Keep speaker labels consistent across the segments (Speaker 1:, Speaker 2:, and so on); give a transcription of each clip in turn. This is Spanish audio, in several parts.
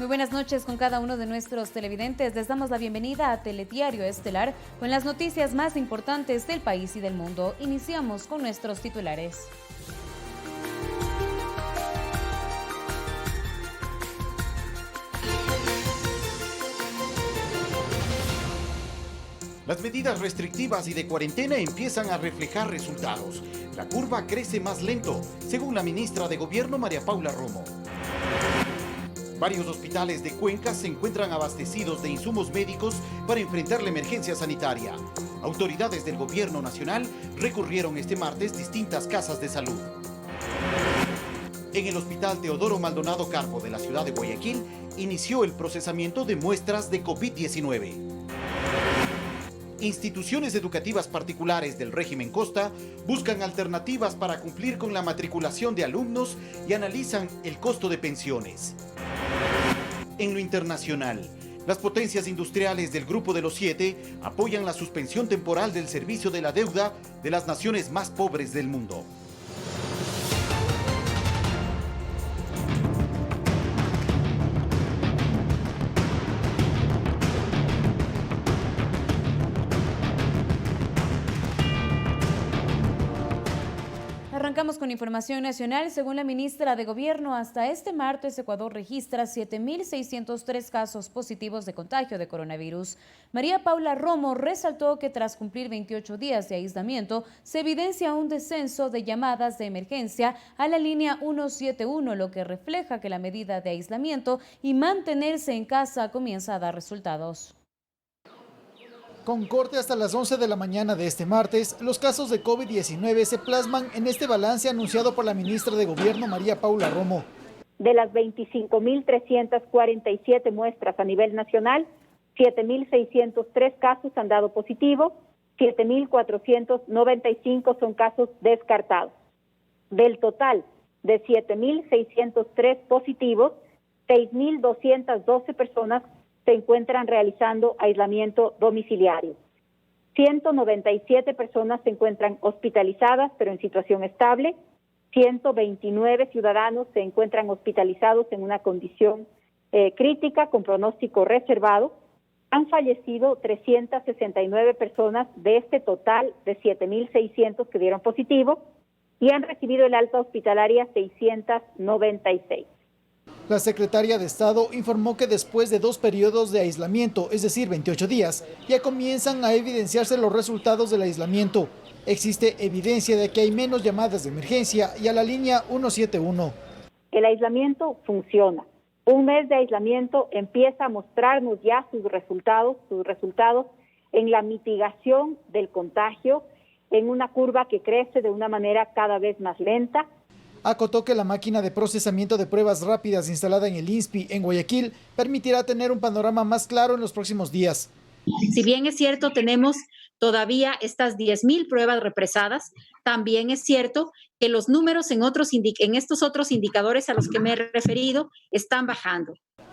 Speaker 1: Muy buenas noches con cada uno de nuestros televidentes. Les damos la bienvenida a Telediario Estelar con las noticias más importantes del país y del mundo. Iniciamos con nuestros titulares.
Speaker 2: Las medidas restrictivas y de cuarentena empiezan a reflejar resultados. La curva crece más lento, según la ministra de Gobierno María Paula Romo. Varios hospitales de Cuenca se encuentran abastecidos de insumos médicos para enfrentar la emergencia sanitaria. Autoridades del Gobierno Nacional recurrieron este martes distintas casas de salud. En el Hospital Teodoro Maldonado Carbo de la ciudad de Guayaquil inició el procesamiento de muestras de COVID-19. Instituciones educativas particulares del régimen Costa buscan alternativas para cumplir con la matriculación de alumnos y analizan el costo de pensiones. En lo internacional, las potencias industriales del Grupo de los Siete apoyan la suspensión temporal del servicio de la deuda de las naciones más pobres del mundo.
Speaker 1: Arrancamos con información nacional. Según la ministra de Gobierno, hasta este martes Ecuador registra 7.603 casos positivos de contagio de coronavirus. María Paula Romo resaltó que tras cumplir 28 días de aislamiento, se evidencia un descenso de llamadas de emergencia a la línea 171, lo que refleja que la medida de aislamiento y mantenerse en casa comienza a dar resultados.
Speaker 3: Con corte hasta las 11 de la mañana de este martes, los casos de COVID-19 se plasman en este balance anunciado por la ministra de Gobierno María Paula Romo.
Speaker 4: De las 25.347 muestras a nivel nacional, 7.603 casos han dado positivo, 7.495 son casos descartados. Del total de 7.603 positivos, 6.212 personas se encuentran realizando aislamiento domiciliario. 197 personas se encuentran hospitalizadas, pero en situación estable. 129 ciudadanos se encuentran hospitalizados en una condición crítica con pronóstico reservado. Han fallecido 369 personas de este total de 7.600 que dieron positivo y han recibido el alta hospitalaria 696.
Speaker 3: La secretaria de Estado informó que después de 2 periodos de aislamiento, es decir, 28 días, ya comienzan a evidenciarse los resultados del aislamiento. Existe evidencia de que hay menos llamadas de emergencia y a la línea 171.
Speaker 4: El aislamiento funciona. Un mes de aislamiento empieza a mostrarnos ya sus resultados en la mitigación del contagio, en una curva que crece de una manera cada vez más lenta.
Speaker 3: Acotó que la máquina de procesamiento de pruebas rápidas instalada en el INSPI en Guayaquil permitirá tener un panorama más claro en los próximos días.
Speaker 5: Si bien es cierto, tenemos todavía estas 10.000 pruebas represadas, también es cierto que los números en estos otros indicadores a los que me he referido están bajando.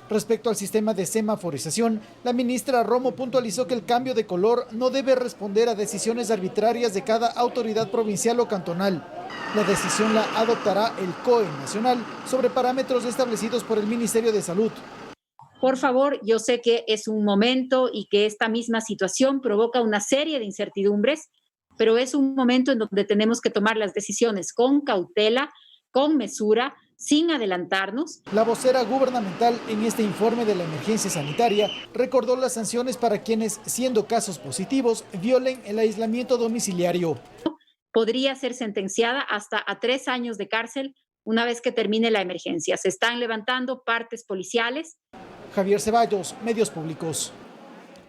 Speaker 3: Respecto al sistema de semaforización, la ministra Romo puntualizó que el cambio de color no debe responder a decisiones arbitrarias de cada autoridad provincial o cantonal. La decisión la adoptará el COE nacional sobre parámetros establecidos por el Ministerio de Salud.
Speaker 5: Por favor, yo sé que es un momento y que esta misma situación provoca una serie de incertidumbres, pero es un momento en donde tenemos que tomar las decisiones con cautela, con mesura, sin adelantarnos.
Speaker 3: La vocera gubernamental en este informe de la emergencia sanitaria recordó las sanciones para quienes, siendo casos positivos, violen el aislamiento domiciliario.
Speaker 5: Podría ser sentenciada hasta a 3 años de cárcel una vez que termine la emergencia. Se están levantando partes policiales.
Speaker 3: Javier Ceballos, Medios Públicos.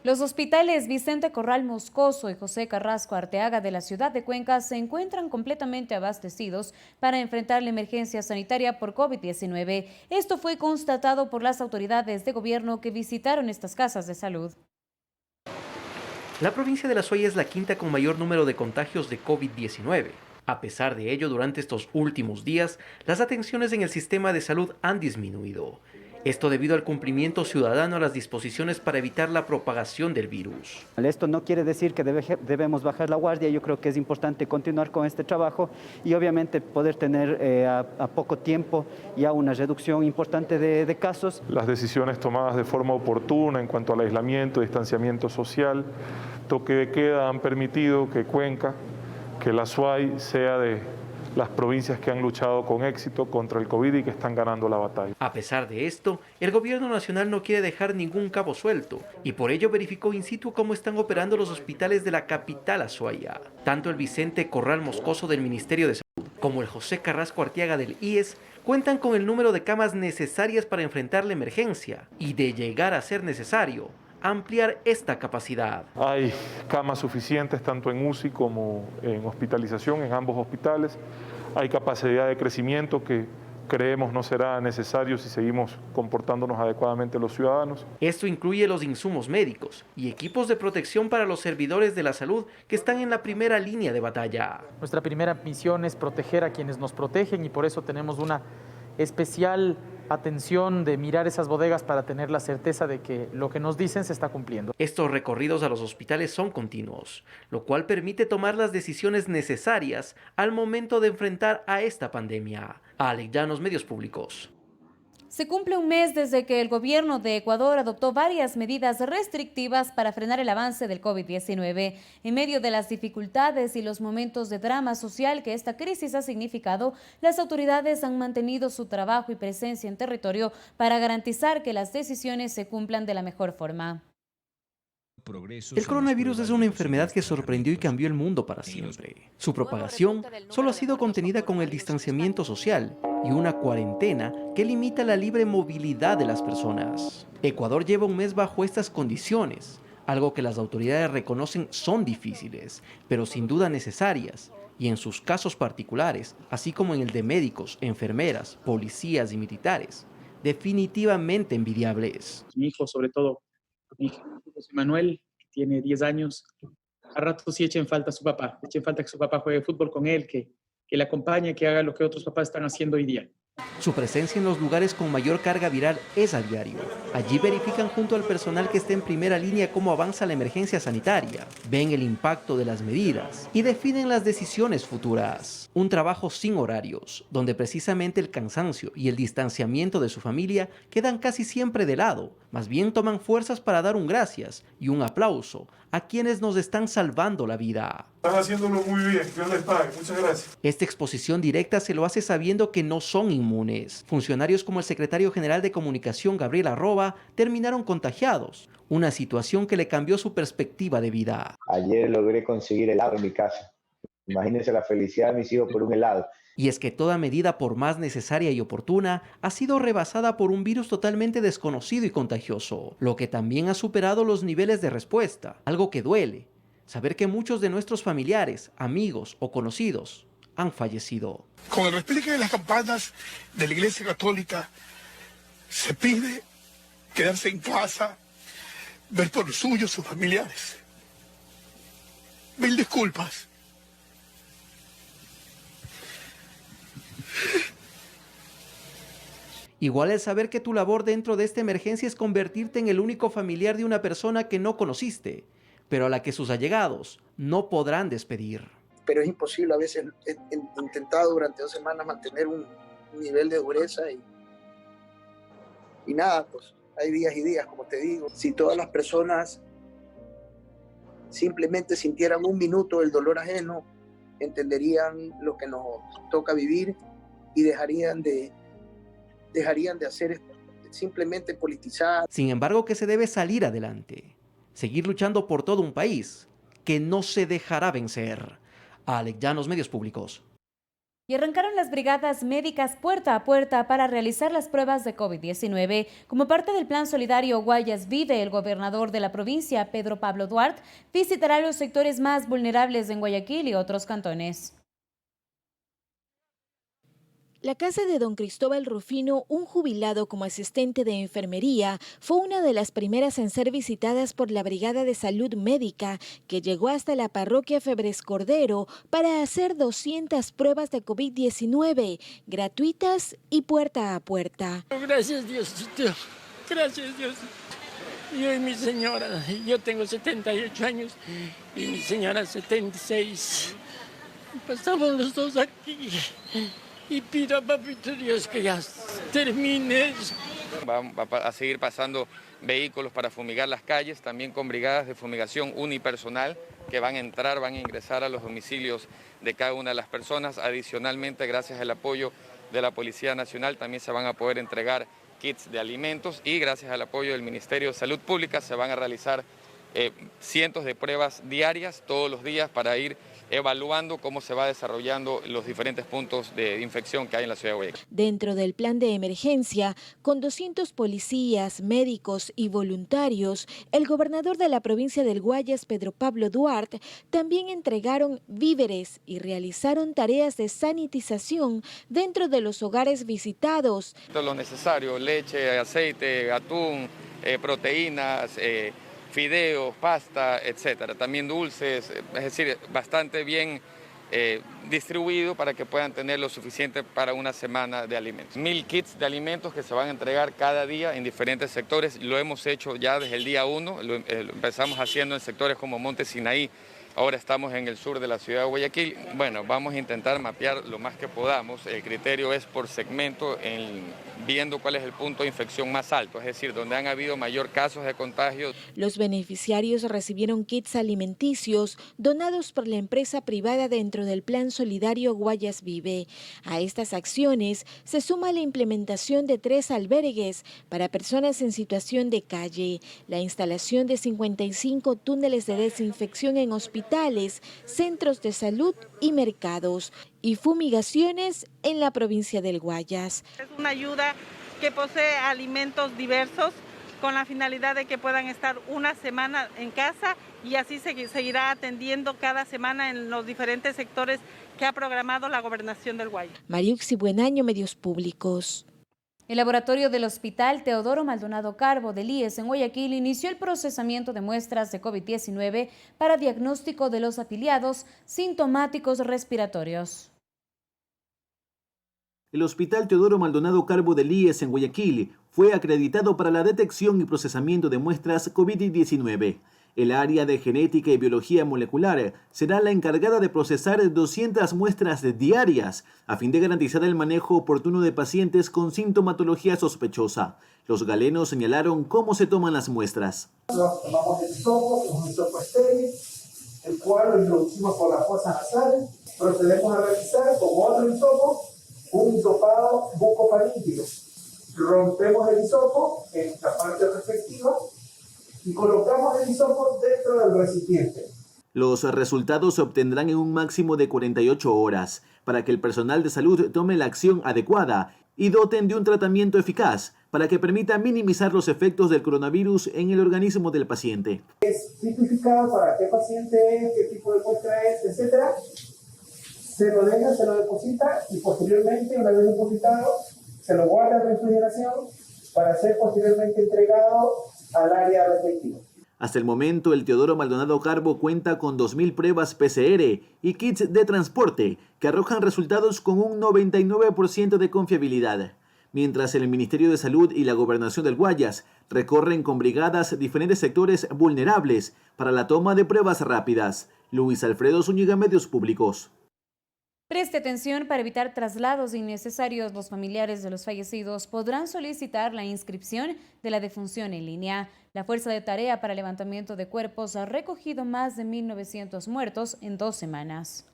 Speaker 1: Los hospitales Vicente Corral Moscoso y José Carrasco Arteaga de la ciudad de Cuenca se encuentran completamente abastecidos para enfrentar la emergencia sanitaria por COVID-19. Esto fue constatado por las autoridades de gobierno que visitaron estas casas de salud.
Speaker 6: La provincia de La Suaya es la quinta con mayor número de contagios de COVID-19. A pesar de ello, durante estos últimos días, las atenciones en el sistema de salud han disminuido. Esto debido al cumplimiento ciudadano a las disposiciones para evitar la propagación del virus.
Speaker 7: Esto no quiere decir que debemos bajar la guardia. Yo creo que es importante continuar con este trabajo y obviamente poder tener a poco tiempo ya una reducción importante de casos.
Speaker 8: Las decisiones tomadas de forma oportuna en cuanto al aislamiento, distanciamiento social, toque de queda han permitido que Cuenca, que la SUAY sea de las provincias que han luchado con éxito contra el COVID y que están ganando la batalla.
Speaker 6: A pesar de esto, el gobierno nacional no quiere dejar ningún cabo suelto y por ello verificó in situ cómo están operando los hospitales de la capital azuaya. Tanto el Vicente Corral Moscoso del Ministerio de Salud como el José Carrasco Arteaga del IES cuentan con el número de camas necesarias para enfrentar la emergencia y, de llegar a ser necesario, ampliar esta capacidad.
Speaker 8: Hay camas suficientes tanto en UCI como en hospitalización en ambos hospitales. Hay capacidad de crecimiento que creemos no será necesario si seguimos comportándonos adecuadamente los ciudadanos.
Speaker 6: Esto incluye los insumos médicos y equipos de protección para los servidores de la salud que están en la primera línea de batalla.
Speaker 9: Nuestra primera misión es proteger a quienes nos protegen y por eso tenemos una especial atención de mirar esas bodegas para tener la certeza de que lo que nos dicen se está cumpliendo.
Speaker 6: Estos recorridos a los hospitales son continuos, lo cual permite tomar las decisiones necesarias al momento de enfrentar a esta pandemia. Alex Llanos, Medios Públicos.
Speaker 1: Se cumple un mes desde que el gobierno de Ecuador adoptó varias medidas restrictivas para frenar el avance del COVID-19. En medio de las dificultades y los momentos de drama social que esta crisis ha significado, las autoridades han mantenido su trabajo y presencia en territorio para garantizar que las decisiones se cumplan de la mejor forma.
Speaker 6: El coronavirus es una enfermedad que sorprendió y cambió el mundo para siempre. Su propagación solo ha sido contenida con el distanciamiento social y una cuarentena que limita la libre movilidad de las personas. Ecuador lleva un mes bajo estas condiciones, algo que las autoridades reconocen son difíciles, pero sin duda necesarias, y en sus casos particulares, así como en el de médicos, enfermeras, policías y militares, definitivamente envidiables.
Speaker 10: Mi hijo, sobre todo, mi hijo José Manuel, que tiene 10 años, a rato sí echa en falta a su papá, echa en falta que su papá juegue fútbol con él, que le acompañe, que haga lo que otros papás están haciendo hoy día.
Speaker 6: Su presencia en los lugares con mayor carga viral es a diario. Allí verifican junto al personal que está en primera línea cómo avanza la emergencia sanitaria, ven el impacto de las medidas y definen las decisiones futuras. Un trabajo sin horarios, donde precisamente el cansancio y el distanciamiento de su familia quedan casi siempre de lado, más bien toman fuerzas para dar un gracias y un aplauso a quienes nos están salvando la vida.
Speaker 8: Están haciéndolo muy bien, Dios les pague, muchas gracias.
Speaker 6: Esta exposición directa se lo hace sabiendo que no son inmunes. Funcionarios como el secretario general de Comunicación, Gabriel Arroba, terminaron contagiados, una situación que le cambió su perspectiva de vida.
Speaker 11: Ayer logré conseguir helado en mi casa. Imagínense la felicidad de mis hijos por un helado.
Speaker 6: Y es que toda medida, por más necesaria y oportuna, ha sido rebasada por un virus totalmente desconocido y contagioso, lo que también ha superado los niveles de respuesta, algo que duele. Saber que muchos de nuestros familiares, amigos o conocidos han fallecido.
Speaker 12: Con el repliegue de las campanas de la Iglesia Católica, se pide quedarse en casa, ver por los suyos, sus familiares. Mil disculpas.
Speaker 6: Igual el saber que tu labor dentro de esta emergencia es convertirte en el único familiar de una persona que no conociste, pero a la que sus allegados no podrán despedir.
Speaker 13: Pero es imposible, a veces he intentado durante 2 semanas mantener un nivel de dureza y nada, pues hay días y días, como te digo. Si todas las personas simplemente sintieran un minuto el dolor ajeno, entenderían lo que nos toca vivir y dejarían de hacer simplemente politizar.
Speaker 6: Sin embargo, que se debe salir adelante, seguir luchando por todo un país que no se dejará vencer. Alex Llanos, Medios Públicos.
Speaker 1: Y arrancaron las brigadas médicas puerta a puerta para realizar las pruebas de COVID-19. Como parte del plan solidario Guayas Vive, el gobernador de la provincia, Pedro Pablo Duarte, visitará los sectores más vulnerables en Guayaquil y otros cantones.
Speaker 14: La casa de don Cristóbal Rufino, un jubilado como asistente de enfermería, fue una de las primeras en ser visitadas por la Brigada de Salud Médica, que llegó hasta la parroquia Febres Cordero para hacer 200 pruebas de COVID-19, gratuitas y puerta a puerta.
Speaker 15: Gracias Diosito, gracias Dios. Yo y mi señora, yo tengo 78 años y mi señora 76. Pasamos los dos aquí. Y pido a Papito Dios que ya termine.
Speaker 16: Va a seguir pasando vehículos para fumigar las calles, también con brigadas de fumigación unipersonal que van a entrar, van a ingresar a los domicilios de cada una de las personas. Adicionalmente, gracias al apoyo de la Policía Nacional, también se van a poder entregar kits de alimentos y gracias al apoyo del Ministerio de Salud Pública se van a realizar cientos de pruebas diarias, todos los días, para ir evaluando cómo se va desarrollando los diferentes puntos de infección que hay en la ciudad de Guayaquil.
Speaker 14: Dentro del plan de emergencia, con 200 policías, médicos y voluntarios, el gobernador de la provincia del Guayas, Pedro Pablo Duarte, también entregaron víveres y realizaron tareas de sanitización dentro de los hogares visitados.
Speaker 16: Lo necesario, leche, aceite, atún, proteínas, fideos, pasta, etcétera, también dulces, es decir, bastante bien distribuido para que puedan tener lo suficiente para una semana de alimentos. 1000 kits de alimentos que se van a entregar cada día en diferentes sectores, lo hemos hecho ya desde el día 1, lo empezamos haciendo en sectores como Monte Sinaí, ahora estamos en el sur de la ciudad de Guayaquil. Bueno, vamos a intentar mapear lo más que podamos, el criterio es por segmento, viendo cuál es el punto de infección más alto, es decir, donde han habido mayor casos de contagio.
Speaker 14: Los beneficiarios recibieron kits alimenticios donados por la empresa privada dentro del Plan Solidario Guayas Vive. A estas acciones se suma la implementación de 3 albergues para personas en situación de calle, la instalación de 55 túneles de desinfección en hospitales, centros de salud y mercados, y fumigaciones en la provincia del Guayas.
Speaker 17: Es una ayuda que posee alimentos diversos con la finalidad de que puedan estar una semana en casa y así seguirá atendiendo cada semana en los diferentes sectores que ha programado la Gobernación del Guayas.
Speaker 14: Mariuxi Buenaño, Medios Públicos.
Speaker 1: El laboratorio del Hospital Teodoro Maldonado Carbo del IES en Guayaquil inició el procesamiento de muestras de COVID-19 para diagnóstico de los afiliados sintomáticos respiratorios.
Speaker 18: El Hospital Teodoro Maldonado Carbo del IES en Guayaquil fue acreditado para la detección y procesamiento de muestras COVID-19. El área de genética y biología molecular será la encargada de procesar 200 muestras diarias a fin de garantizar el manejo oportuno de pacientes con sintomatología sospechosa. Los galenos señalaron cómo se toman las muestras.
Speaker 19: Tomamos el hisopo, es un hisopo estéril, el cual lo introducimos por la fosa nasal. Procedemos a realizar con otro hisopo un hisopado bucofaríngeo. Rompemos el hisopo en la parte respectiva y colocamos el hisopo dentro del recipiente.
Speaker 18: Los resultados se obtendrán en un máximo de 48 horas para que el personal de salud tome la acción adecuada y doten de un tratamiento eficaz para que permita minimizar los efectos del coronavirus en el organismo del paciente.
Speaker 19: Es tipificado para qué paciente es, qué tipo de muestra es, etc. Se lo deja, se lo deposita y posteriormente, una vez depositado, se lo guarda en refrigeración para ser posteriormente entregado al área respectiva.
Speaker 18: Hasta el momento, el Teodoro Maldonado Carbo cuenta con 2.000 pruebas PCR y kits de transporte que arrojan resultados con un 99% de confiabilidad. Mientras el Ministerio de Salud y la Gobernación del Guayas recorren con brigadas diferentes sectores vulnerables para la toma de pruebas rápidas. Luis Alfredo Zúñiga, Medios Públicos.
Speaker 1: Preste atención para evitar traslados innecesarios. Los familiares de los fallecidos podrán solicitar la inscripción de la defunción en línea. La Fuerza de Tarea para Levantamiento de Cuerpos ha recogido más de 1.900 muertos en 2 semanas.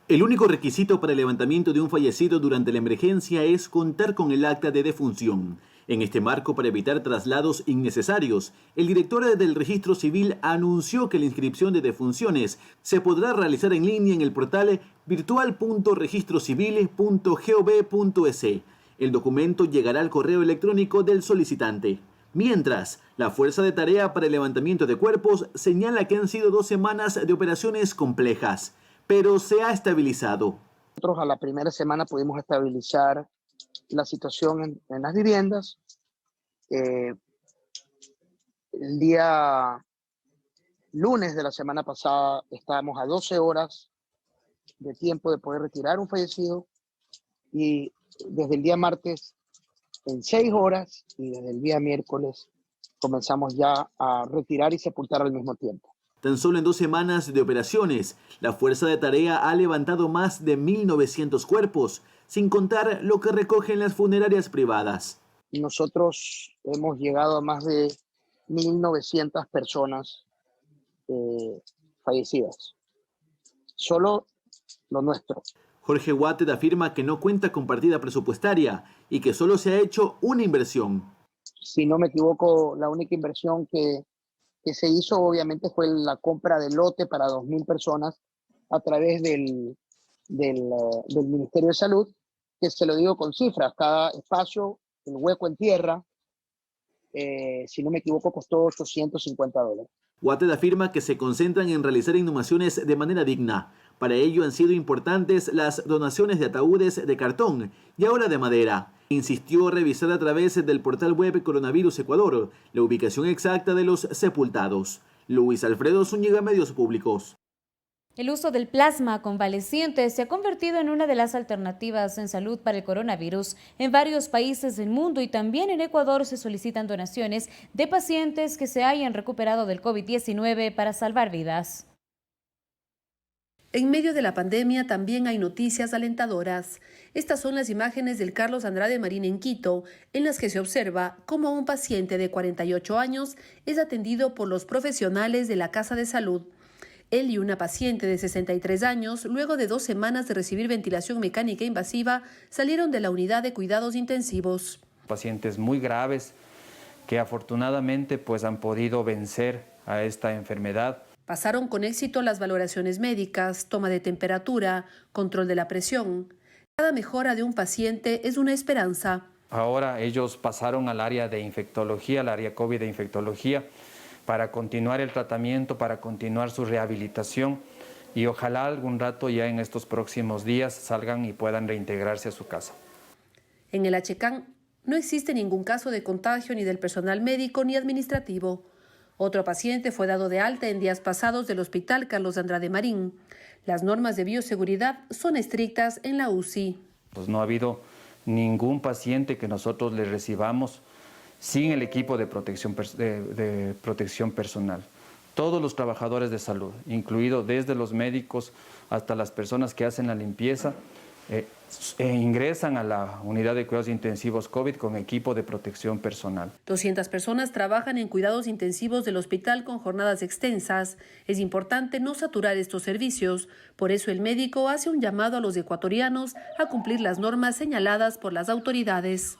Speaker 18: El único requisito para el levantamiento de un fallecido durante la emergencia es contar con el acta de defunción. En este marco, para evitar traslados innecesarios, el director del Registro Civil anunció que la inscripción de defunciones se podrá realizar en línea en el portal virtual.registrocivil.gov.es. El documento llegará al correo electrónico del solicitante. Mientras, la Fuerza de Tarea para el Levantamiento de Cuerpos señala que han sido 2 semanas de operaciones complejas, pero se ha estabilizado.
Speaker 13: Nosotros a la primera semana pudimos estabilizar la situación en las viviendas. El día lunes de la semana pasada estábamos a 12 horas de tiempo de poder retirar un fallecido, y desde el día martes en 6 horas, y desde el día miércoles comenzamos ya a retirar y sepultar al mismo tiempo.
Speaker 18: Tan solo en 2 semanas de operaciones, la Fuerza de Tarea ha levantado más de 1.900 cuerpos, sin contar lo que recogen las funerarias privadas.
Speaker 13: Nosotros hemos llegado a más de 1.900 personas fallecidas. Solo lo nuestro.
Speaker 18: Jorge Watted afirma que no cuenta con partida presupuestaria y que solo se ha hecho una inversión.
Speaker 13: Si no me equivoco, la única inversión que se hizo obviamente fue la compra de lote para 2.000 personas a través del Ministerio de Salud, que se lo digo con cifras. Cada espacio, el hueco en tierra, si no me equivoco, costó $850.
Speaker 18: Watted afirma que se concentran en realizar inhumaciones de manera digna. Para ello han sido importantes las donaciones de ataúdes de cartón y ahora de madera. Insistió revisar a través del portal web Coronavirus Ecuador la ubicación exacta de los sepultados. Luis Alfredo Zúñiga, Medios Públicos.
Speaker 1: El uso del plasma convaleciente se ha convertido en una de las alternativas en salud para el coronavirus. En varios países del mundo y también en Ecuador se solicitan donaciones de pacientes que se hayan recuperado del COVID-19 para salvar vidas.
Speaker 20: En medio de la pandemia también hay noticias alentadoras. Estas son las imágenes del Carlos Andrade Marín en Quito, en las que se observa cómo un paciente de 48 años es atendido por los profesionales de la Casa de Salud. Él y una paciente de 63 años, luego de 2 semanas de recibir ventilación mecánica invasiva, salieron de la unidad de cuidados intensivos.
Speaker 21: Pacientes muy graves que afortunadamente han podido vencer a esta enfermedad.
Speaker 20: Pasaron con éxito las valoraciones médicas, toma de temperatura, control de la presión. Cada mejora de un paciente es una esperanza.
Speaker 21: Ahora ellos pasaron al área de infectología, al área COVID de infectología, para continuar el tratamiento, para continuar su rehabilitación y ojalá algún rato ya en estos próximos días salgan y puedan reintegrarse a su casa.
Speaker 20: En el Achecán no existe ningún caso de contagio ni del personal médico ni administrativo. Otro paciente fue dado de alta en días pasados del Hospital Carlos Andrade Marín. Las normas de bioseguridad son estrictas en la UCI.
Speaker 21: No ha habido ningún paciente que nosotros le recibamos sin el equipo de protección personal. Todos los trabajadores de salud, incluido desde los médicos hasta las personas que hacen la limpieza, ingresan a la unidad de cuidados intensivos COVID con equipo de protección personal.
Speaker 20: 200 personas trabajan en cuidados intensivos del hospital con jornadas extensas. Es importante no saturar estos servicios. Por eso el médico hace un llamado a los ecuatorianos a cumplir las normas señaladas por las autoridades.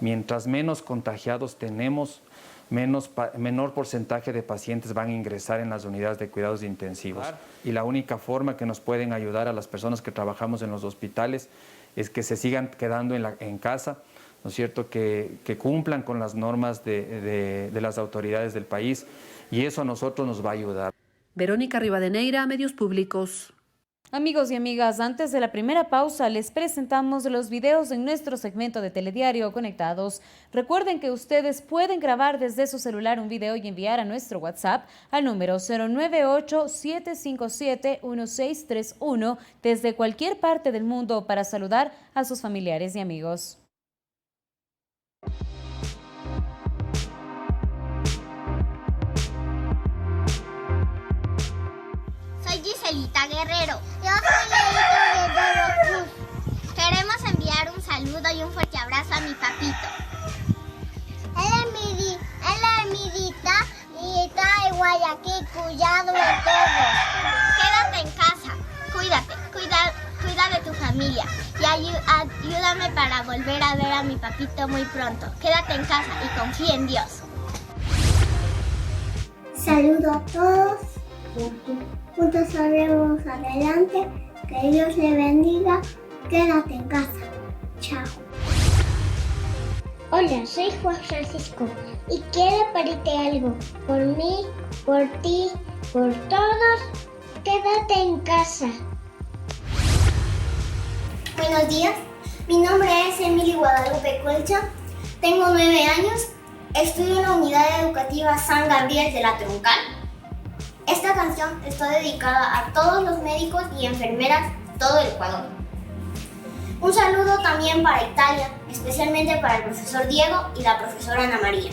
Speaker 21: Mientras menos contagiados tenemos, menor porcentaje de pacientes van a ingresar en las unidades de cuidados intensivos. Y la única forma que nos pueden ayudar a las personas que trabajamos en los hospitales es que se sigan quedando en casa, ¿no es cierto?, que cumplan con las normas de las autoridades del país, y eso a nosotros nos va a ayudar.
Speaker 20: Verónica Rivadeneira, Medios Públicos.
Speaker 1: Amigos y amigas, antes de la primera pausa les presentamos los videos en nuestro segmento de Telediario Conectados. Recuerden que ustedes pueden grabar desde su celular un video y enviar a nuestro WhatsApp al número 098-757-1631 desde cualquier parte del mundo para saludar a sus familiares y amigos.
Speaker 22: Soy Giselita Guerrero. Yo soy Leito Guerrero Cruz. Queremos enviar un saludo y un fuerte abrazo a mi papito. Él es mi Rita y está en Guayaquil, cuidado de todo. Quédate en casa, cuida de tu familia y ayúdame para volver a ver a mi papito muy pronto. Quédate en casa y confía en Dios. Saludo a todos. Juntos saldremos adelante. Que Dios le bendiga. Quédate en casa. Chao. Hola, soy Juan Francisco y quiero pedirte algo. Por mí, por ti, por todos. Quédate en casa. Buenos días, mi nombre es Emily Guadalupe Colcha, tengo 9 años, estudio en la unidad educativa San Gabriel de la Troncal. Esta canción está dedicada a todos los médicos y enfermeras de todo el Ecuador. Un saludo también para Italia, especialmente para el profesor Diego y la profesora Ana María.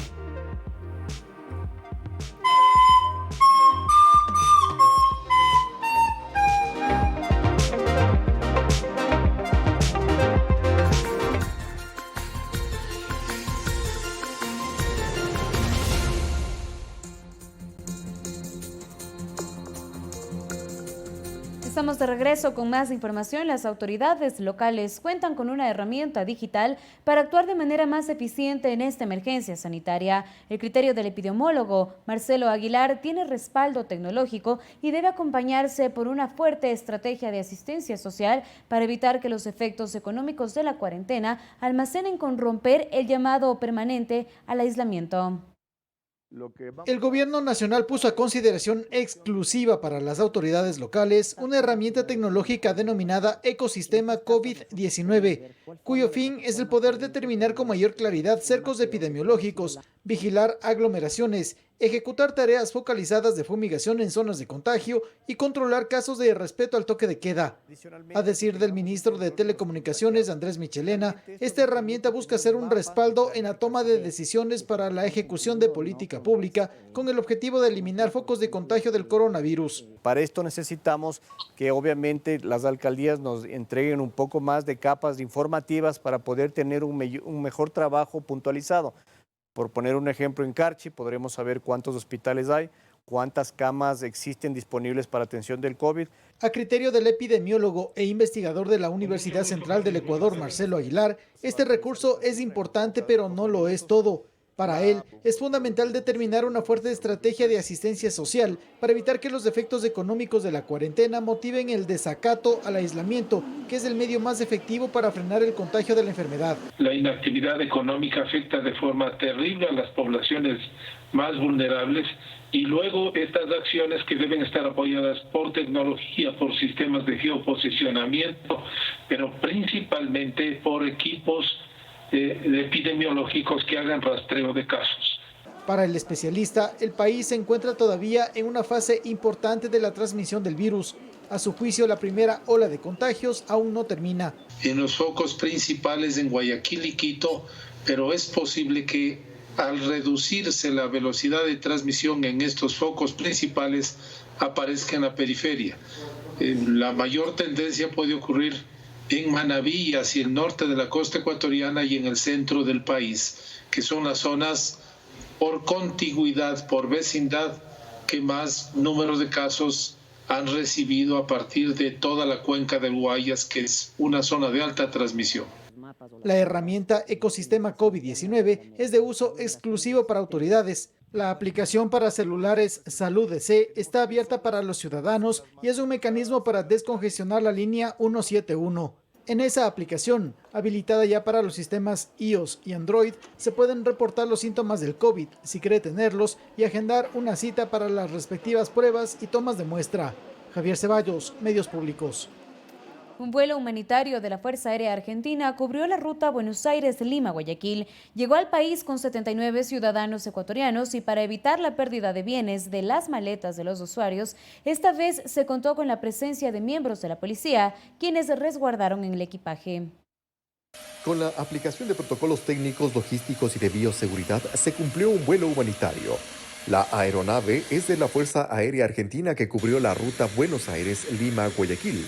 Speaker 1: Estamos de regreso con más información. Las autoridades locales cuentan con una herramienta digital para actuar de manera más eficiente en esta emergencia sanitaria. El criterio del epidemiólogo Marcelo Aguilar tiene respaldo tecnológico y debe acompañarse por una fuerte estrategia de asistencia social para evitar que los efectos económicos de la cuarentena almacenen con romper el llamado permanente al aislamiento.
Speaker 3: El gobierno nacional puso a consideración exclusiva para las autoridades locales una herramienta tecnológica denominada Ecosistema COVID-19, cuyo fin es el poder determinar con mayor claridad cercos epidemiológicos, vigilar aglomeraciones, ejecutar tareas focalizadas de fumigación en zonas de contagio y controlar casos de irrespeto al toque de queda. A decir del ministro de Telecomunicaciones, Andrés Michelena, esta herramienta busca ser un respaldo en la toma de decisiones para la ejecución de política pública con el objetivo de eliminar focos de contagio del coronavirus.
Speaker 2: Para esto necesitamos que obviamente las alcaldías nos entreguen un poco más de capas informativas para poder tener un mejor trabajo puntualizado. Por poner un ejemplo, en Carchi podremos saber cuántos hospitales hay, cuántas camas existen disponibles para atención del COVID.
Speaker 3: A criterio del epidemiólogo e investigador de la Universidad Central del Ecuador, Marcelo Aguilar, este recurso es importante, pero no lo es todo. Para él, es fundamental determinar una fuerte estrategia de asistencia social para evitar que los efectos económicos de la cuarentena motiven el desacato al aislamiento, que es el medio más efectivo para frenar el contagio de la enfermedad.
Speaker 4: La inactividad económica afecta de forma terrible a las poblaciones más vulnerables y luego estas acciones que deben estar apoyadas por tecnología, por sistemas de geoposicionamiento, pero principalmente por equipos epidemiológicos que hagan rastreo de casos.
Speaker 3: Para el especialista, el país se encuentra todavía en una fase importante de la transmisión del virus. A su juicio, la primera ola de contagios aún no termina.
Speaker 4: En los focos principales en Guayaquil y Quito, pero es posible que al reducirse la velocidad de transmisión en estos focos principales aparezca en la periferia. La mayor tendencia puede ocurrir en Manabí y hacia el norte de la costa ecuatoriana y en el centro del país, que son las zonas por contigüidad, por vecindad, que más número de casos han recibido a partir de toda la cuenca del Guayas, que es una zona de alta transmisión.
Speaker 3: La herramienta Ecosistema COVID-19 es de uso exclusivo para autoridades. La aplicación para celulares Salud DC está abierta para los ciudadanos y es un mecanismo para descongestionar la línea 171. En esa aplicación, habilitada ya para los sistemas iOS y Android, se pueden reportar los síntomas del COVID, si cree tenerlos, y agendar una cita para las respectivas pruebas y tomas de muestra. Javier Ceballos, Medios Públicos.
Speaker 1: Un vuelo humanitario de la Fuerza Aérea Argentina cubrió la ruta Buenos Aires-Lima-Guayaquil. Llegó al país con 79 ciudadanos ecuatorianos y para evitar la pérdida de bienes de las maletas de los usuarios, esta vez se contó con la presencia de miembros de la policía, quienes resguardaron en el equipaje.
Speaker 23: Con la aplicación de protocolos técnicos, logísticos y de bioseguridad, se cumplió un vuelo humanitario. La aeronave es de la Fuerza Aérea Argentina que cubrió la ruta Buenos Aires-Lima-Guayaquil.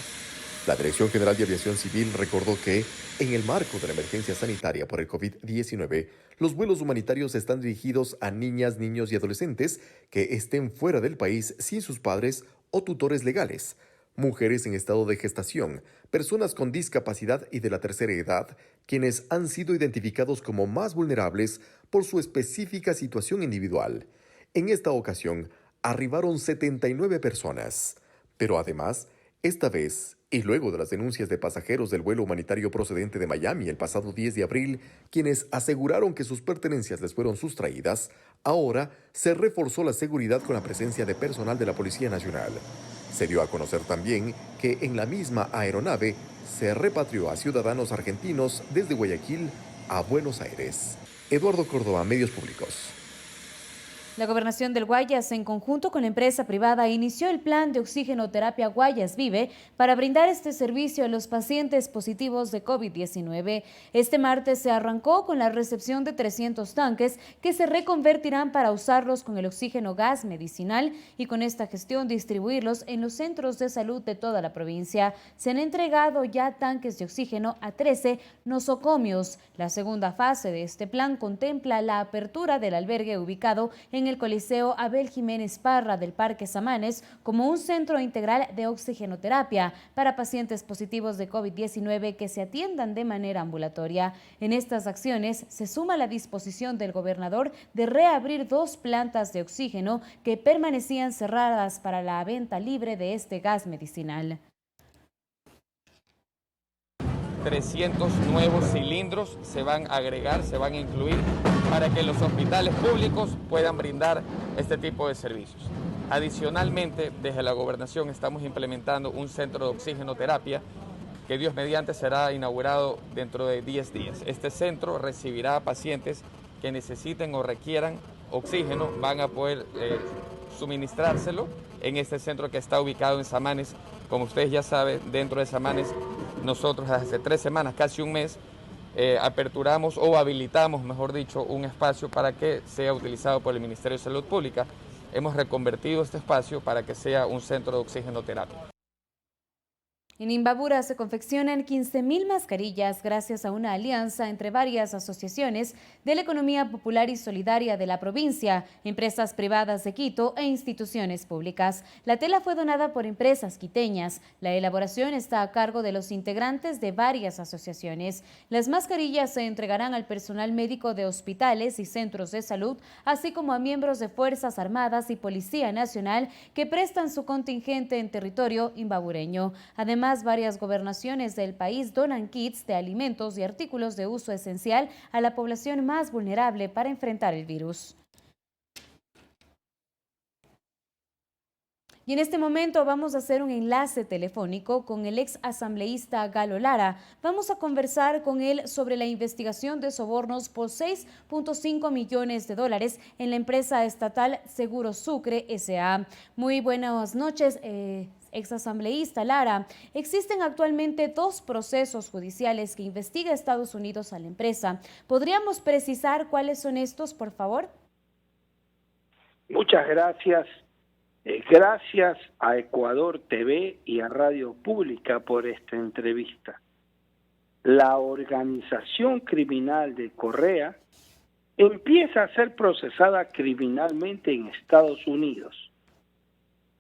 Speaker 23: La Dirección General de Aviación Civil recordó que, en el marco de la emergencia sanitaria por el COVID-19, los vuelos humanitarios están dirigidos a niñas, niños y adolescentes que estén fuera del país sin sus padres o tutores legales, mujeres en estado de gestación, personas con discapacidad y de la tercera edad, quienes han sido identificados como más vulnerables por su específica situación individual. En esta ocasión, arribaron 79 personas, pero además, esta vez, Y luego de las denuncias de pasajeros del vuelo humanitario procedente de Miami el pasado 10 de abril, quienes aseguraron que sus pertenencias les fueron sustraídas, ahora se reforzó la seguridad con la presencia de personal de la Policía Nacional. Se dio a conocer también que en la misma aeronave se repatrió a ciudadanos argentinos desde Guayaquil a Buenos Aires. Eduardo Córdoba, Medios Públicos.
Speaker 1: La Gobernación del Guayas, en conjunto con la empresa privada, inició el plan de oxigenoterapia Guayas Vive para brindar este servicio a los pacientes positivos de COVID-19. Este martes se arrancó con la recepción de 300 tanques que se reconvertirán para usarlos con el oxígeno gas medicinal y con esta gestión distribuirlos en los centros de salud de toda la provincia. Se han entregado ya tanques de oxígeno a 13 nosocomios. La segunda fase de este plan contempla la apertura del albergue ubicado en el Coliseo Abel Jiménez Parra del Parque Samanes como un centro integral de oxigenoterapia para pacientes positivos de COVID-19 que se atiendan de manera ambulatoria. En estas acciones se suma la disposición del gobernador de reabrir 2 plantas de oxígeno que permanecían cerradas para la venta libre de este gas medicinal.
Speaker 16: 300 nuevos cilindros se van a agregar, se van a incluir para que los hospitales públicos puedan brindar este tipo de servicios. Adicionalmente, desde la gobernación estamos implementando un centro de oxigenoterapia que Dios mediante será inaugurado dentro de 10 días. Este centro recibirá a pacientes que necesiten o requieran oxígeno, van a poder suministrárselo en este centro que está ubicado en Samanes. Como ustedes ya saben, dentro de Samanes nosotros hace 3 semanas, casi un mes, aperturamos o habilitamos, mejor dicho, un espacio para que sea utilizado por el Ministerio de Salud Pública. Hemos reconvertido este espacio para que sea un centro de oxigenoterapia.
Speaker 1: En Imbabura se confeccionan 15.000 mascarillas gracias a una alianza entre varias asociaciones de la economía popular y solidaria de la provincia, empresas privadas de Quito e instituciones públicas. La tela fue donada por empresas quiteñas. La elaboración está a cargo de los integrantes de varias asociaciones. Las mascarillas se entregarán al personal médico de hospitales y centros de salud, así como a miembros de Fuerzas Armadas y Policía Nacional que prestan su contingente en territorio imbabureño. Además, varias gobernaciones del país donan kits de alimentos y artículos de uso esencial a la población más vulnerable para enfrentar el virus. Y en este momento vamos a hacer un enlace telefónico con el ex asambleísta Galo Lara. Vamos a conversar con él sobre la investigación de sobornos por $6.5 millones en la empresa estatal Seguro Sucre S.A. Muy buenas noches, exasambleísta Lara. Existen actualmente 2 procesos judiciales que investiga Estados Unidos a la empresa. ¿Podríamos precisar cuáles son estos, por favor?
Speaker 5: Muchas gracias. Gracias a Ecuador TV y a Radio Pública por esta entrevista. La organización criminal de Correa empieza a ser procesada criminalmente en Estados Unidos.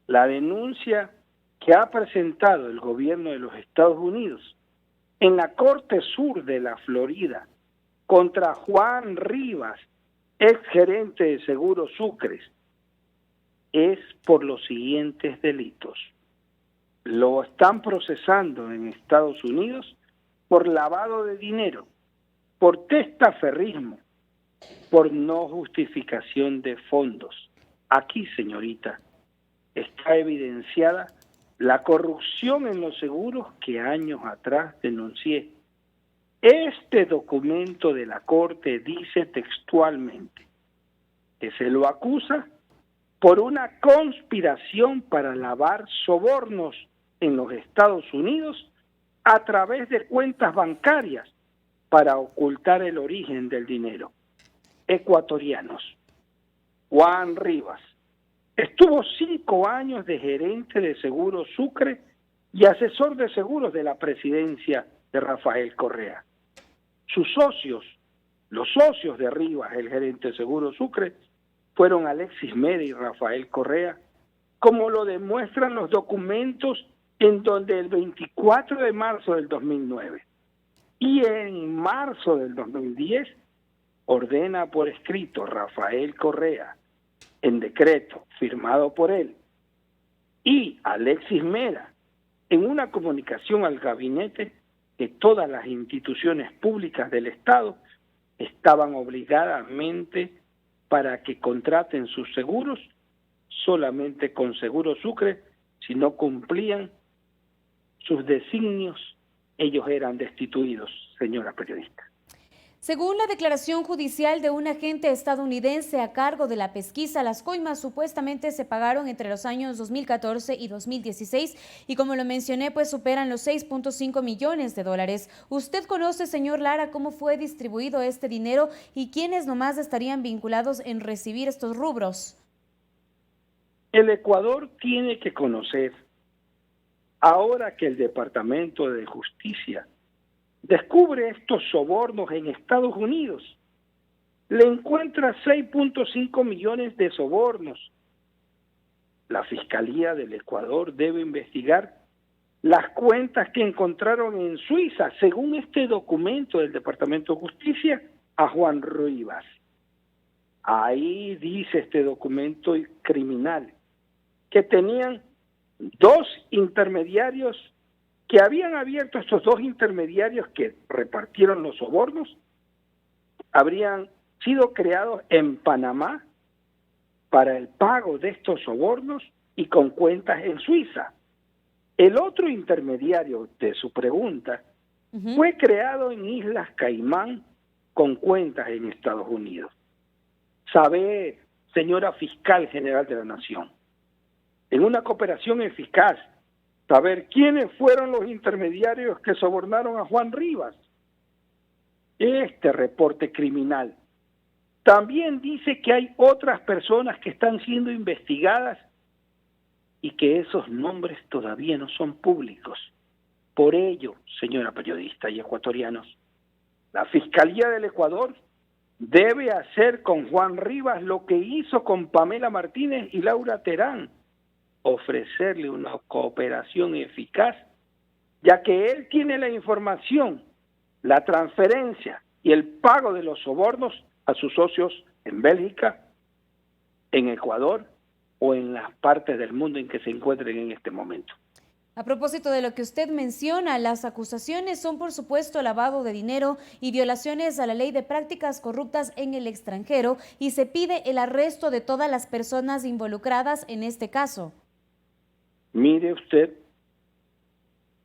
Speaker 5: La denuncia que ha presentado el gobierno de los Estados Unidos en la Corte Sur de la Florida contra Juan Rivas, ex gerente de Seguro Sucre, es por los siguientes delitos. Lo están procesando en Estados Unidos por lavado de dinero, por testaferrismo, por no justificación de fondos. Aquí, señorita, está evidenciada la corrupción en los seguros que años atrás denuncié. Este documento de la Corte dice textualmente que se lo acusa por una conspiración para lavar sobornos en los Estados Unidos a través de cuentas bancarias para ocultar el origen del dinero. Ecuatorianos. Juan Rivas estuvo 5 años de gerente de Seguro Sucre y asesor de seguros de la presidencia de Rafael Correa. Sus socios, los socios de Rivas, el gerente de Seguro Sucre, fueron Alexis Mera y Rafael Correa, como lo demuestran los documentos en donde el 24 de marzo del 2009 y en marzo del 2010 ordena por escrito Rafael Correa, en decreto firmado por él, y Alexis Mera, en una comunicación al gabinete que todas las instituciones públicas del Estado estaban obligadamente para que contraten sus seguros solamente con Seguro Sucre. Si no cumplían sus designios, ellos eran destituidos, señora periodista.
Speaker 1: Según la declaración judicial de un agente estadounidense a cargo de la pesquisa, las coimas supuestamente se pagaron entre los años 2014 y 2016 y, como lo mencioné, pues superan los 6.5 millones de dólares. ¿Usted conoce, señor Lara, cómo fue distribuido este dinero y quiénes nomás estarían vinculados en recibir estos rubros?
Speaker 5: El Ecuador tiene que conocer, ahora que el Departamento de Justicia descubre estos sobornos en Estados Unidos, le encuentra 6.5 millones de sobornos. La Fiscalía del Ecuador debe investigar las cuentas que encontraron en Suiza, según este documento del Departamento de Justicia, a Juan Rivas. Ahí dice este documento criminal que tenían 2 intermediarios, que habían abierto estos 2 intermediarios que repartieron los sobornos, habrían sido creados en Panamá para el pago de estos sobornos y con cuentas en Suiza. El otro intermediario de su pregunta fue creado en Islas Caimán con cuentas en Estados Unidos. Sabe, señora Fiscal General de la Nación, en una cooperación eficaz, saber quiénes fueron los intermediarios que sobornaron a Juan Rivas. Este reporte criminal también dice que hay otras personas que están siendo investigadas y que esos nombres todavía no son públicos. Por ello, señora periodista y ecuatorianos, la Fiscalía del Ecuador debe hacer con Juan Rivas lo que hizo con Pamela Martínez y Laura Terán, ofrecerle una cooperación eficaz, ya que él tiene la información, la transferencia y el pago de los sobornos a sus socios en Bélgica, en Ecuador o en las partes del mundo en que se encuentren en este momento.
Speaker 1: A propósito de lo que usted menciona, las acusaciones son, por supuesto, lavado de dinero y violaciones a la ley de prácticas corruptas en el extranjero, y se pide el arresto de todas las personas involucradas en este caso.
Speaker 5: Mire usted,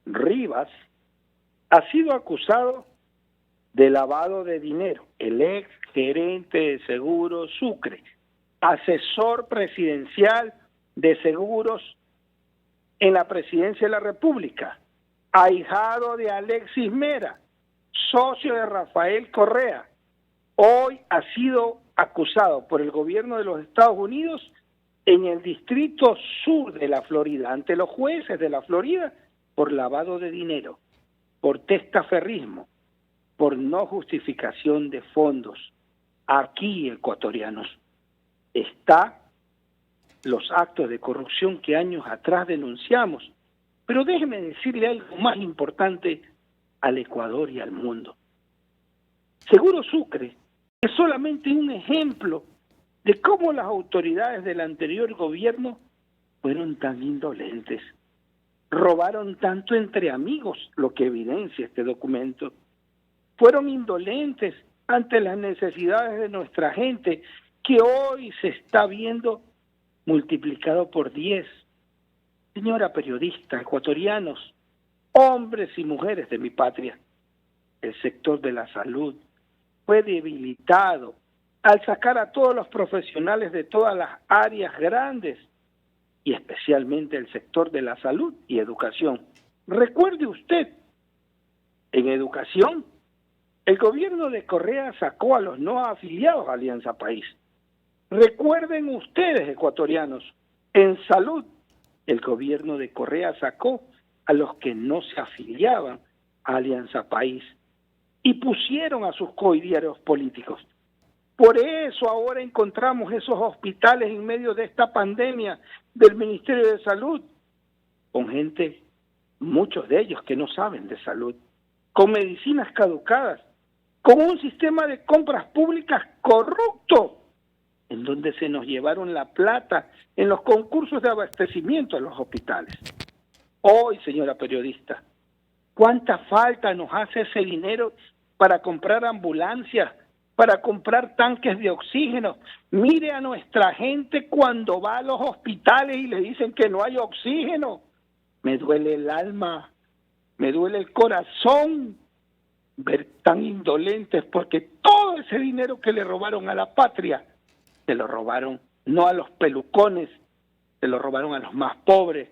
Speaker 5: Rivas ha sido acusado de lavado de dinero, el ex gerente de Seguro Sucre, asesor presidencial de seguros en la presidencia de la República, ahijado de Alexis Mera, socio de Rafael Correa. Hoy ha sido acusado por el gobierno de los Estados Unidos en el distrito sur de la Florida, ante los jueces de la Florida, por lavado de dinero, por testaferrismo, por no justificación de fondos. Aquí, ecuatorianos, está los actos de corrupción que años atrás denunciamos. Pero déjeme decirle algo más importante al Ecuador y al mundo. Seguro Sucre es solamente un ejemplo de cómo las autoridades del anterior gobierno fueron tan indolentes. Robaron tanto entre amigos, lo que evidencia este documento. Fueron indolentes ante las necesidades de nuestra gente, que hoy se está viendo multiplicado por 10. Señora periodista, ecuatorianos, hombres y mujeres de mi patria, el sector de la salud fue debilitado al sacar a todos los profesionales de todas las áreas grandes, y especialmente el sector de la salud y educación. Recuerde usted, en educación, el gobierno de Correa sacó a los no afiliados a Alianza País. Recuerden ustedes, ecuatorianos, en salud, el gobierno de Correa sacó a los que no se afiliaban a Alianza País y pusieron a sus coidiarios políticos. Por eso ahora encontramos esos hospitales en medio de esta pandemia del Ministerio de Salud, con gente, muchos de ellos que no saben de salud, con medicinas caducadas, con un sistema de compras públicas corrupto, en donde se nos llevaron la plata en los concursos de abastecimiento a los hospitales. Hoy, señora periodista, ¿cuánta falta nos hace ese dinero para comprar ambulancias, para comprar tanques de oxígeno? Mire a nuestra gente cuando va a los hospitales y le dicen que no hay oxígeno. Me duele el alma, me duele el corazón ver tan indolentes, porque todo ese dinero que le robaron a la patria, se lo robaron no a los pelucones, se lo robaron a los más pobres,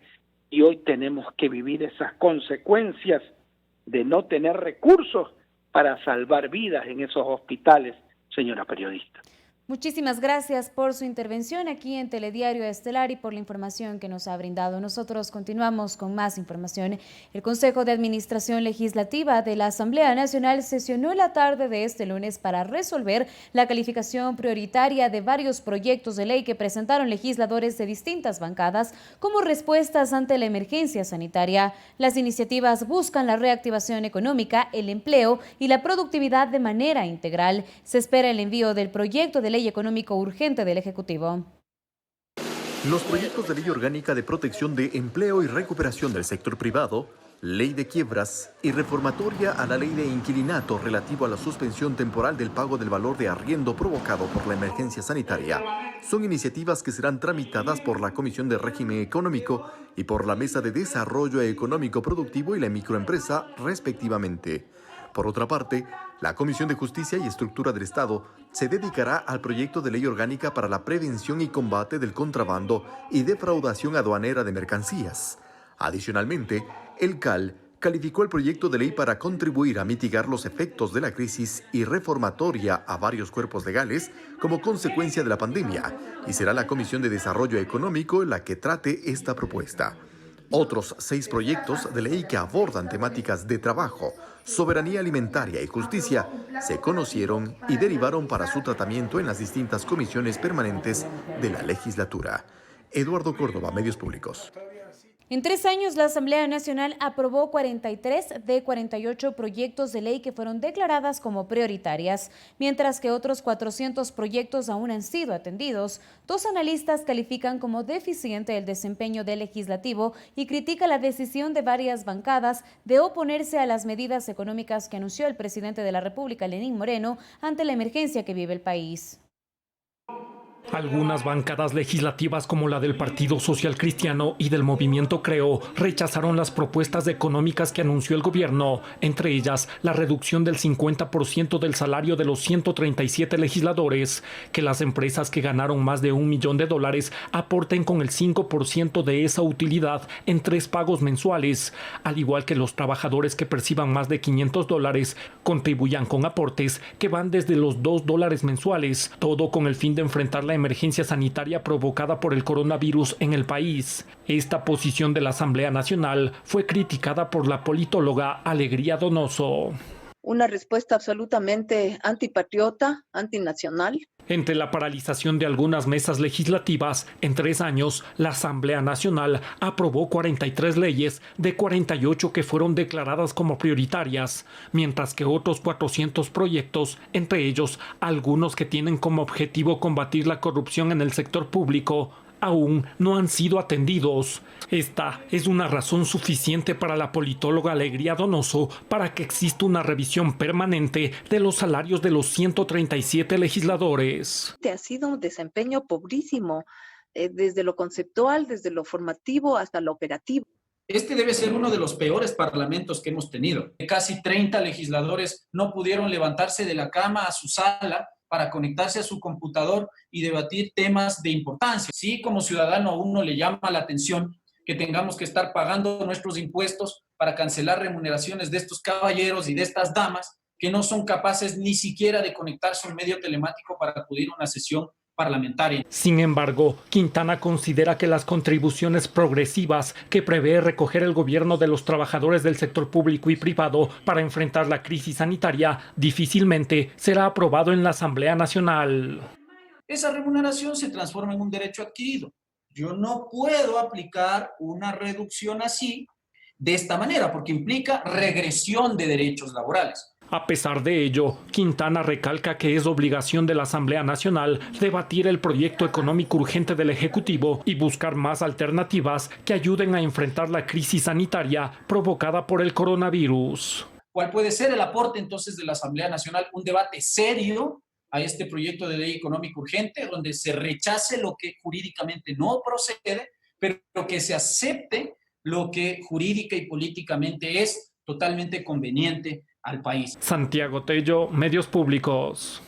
Speaker 5: y hoy tenemos que vivir esas consecuencias de no tener recursos para salvar vidas en esos hospitales, señora periodista.
Speaker 1: Muchísimas gracias por su intervención aquí en Telediario Estelar y por la información que nos ha brindado. Nosotros continuamos con más información. El Consejo de Administración Legislativa de la Asamblea Nacional sesionó la tarde de este lunes para resolver la calificación prioritaria de varios proyectos de ley que presentaron legisladores de distintas bancadas como respuestas ante la emergencia sanitaria. Las iniciativas buscan la reactivación económica, el empleo y la productividad de manera integral. Se espera el envío del proyecto de ley económico urgente del Ejecutivo.
Speaker 23: Los proyectos de ley orgánica de protección de empleo y recuperación del sector privado, ley de quiebras y reformatoria a la ley de inquilinato relativo a la suspensión temporal del pago del valor de arriendo provocado por la emergencia sanitaria, son iniciativas que serán tramitadas por la Comisión de Régimen Económico y por la Mesa de Desarrollo Económico Productivo y la Microempresa, respectivamente. Por otra parte, la Comisión de Justicia y Estructura del Estado se dedicará al proyecto de ley orgánica para la prevención y combate del contrabando y defraudación aduanera de mercancías. Adicionalmente, el CAL calificó el proyecto de ley para contribuir a mitigar los efectos de la crisis y reformatoria a varios cuerpos legales como consecuencia de la pandemia, y será la Comisión de Desarrollo Económico la que trate esta propuesta. Otros 6 proyectos de ley que abordan temáticas de trabajo, soberanía alimentaria y justicia se conocieron y derivaron para su tratamiento en las distintas comisiones permanentes de la legislatura. Eduardo Córdoba, Medios Públicos.
Speaker 1: En 3 años, la Asamblea Nacional aprobó 43 de 48 proyectos de ley que fueron declaradas como prioritarias, mientras que otros 400 proyectos aún han sido atendidos. 2 analistas califican como deficiente el desempeño del legislativo y critican la decisión de varias bancadas de oponerse a las medidas económicas que anunció el presidente de la República, Lenín Moreno, ante la emergencia que vive el país.
Speaker 7: Algunas bancadas legislativas como la del Partido Social Cristiano y del Movimiento Creo rechazaron las propuestas económicas que anunció el gobierno, entre ellas la reducción del 50% del salario de los 137 legisladores, que las empresas que ganaron más de $1 millón aporten con el 5% de esa utilidad en 3 pagos mensuales, al igual que los trabajadores que perciban más de $500 contribuyan con aportes que van desde los $2 mensuales, todo con el fin de enfrentar la emergencia sanitaria provocada por el coronavirus en el país. Esta posición de la Asamblea Nacional fue criticada por la politóloga Alegría Donoso.
Speaker 9: Una respuesta absolutamente antipatriota, antinacional.
Speaker 7: Entre la paralización de algunas mesas legislativas, en 3 años, la Asamblea Nacional aprobó 43 leyes de 48 que fueron declaradas como prioritarias, mientras que otros 400 proyectos, entre ellos algunos que tienen como objetivo combatir la corrupción en el sector público, aún no han sido atendidos. Esta es una razón suficiente para la politóloga Alegría Donoso para que exista una revisión permanente de los salarios de los 137 legisladores.
Speaker 9: Ha sido un desempeño pobrísimo, desde lo conceptual, desde lo formativo hasta lo operativo.
Speaker 10: Este debe ser uno de los peores parlamentos que hemos tenido. Casi 30 legisladores no pudieron levantarse de la cama a su sala para conectarse a su computador y debatir temas de importancia. Sí, como ciudadano a uno le llama la atención que tengamos que estar pagando nuestros impuestos para cancelar remuneraciones de estos caballeros y de estas damas que no son capaces ni siquiera de conectarse a un medio telemático para acudir a una sesión parlamentaria.
Speaker 7: Sin embargo, Quintana considera que las contribuciones progresivas que prevé recoger el gobierno de los trabajadores del sector público y privado para enfrentar la crisis sanitaria difícilmente será aprobado en la Asamblea Nacional.
Speaker 10: Esa remuneración se transforma en un derecho adquirido. Yo no puedo aplicar una reducción así, de esta manera, porque implica regresión de derechos laborales.
Speaker 7: A pesar de ello, Quintana recalca que es obligación de la Asamblea Nacional debatir el proyecto económico urgente del Ejecutivo y buscar más alternativas que ayuden a enfrentar la crisis sanitaria provocada por el coronavirus.
Speaker 10: ¿Cuál puede ser el aporte entonces de la Asamblea Nacional? Un debate serio a este proyecto de ley económico urgente, donde se rechace lo que jurídicamente no procede, pero que se acepte lo que jurídica y políticamente es totalmente conveniente al país.
Speaker 7: Santiago Tello, Medios Públicos.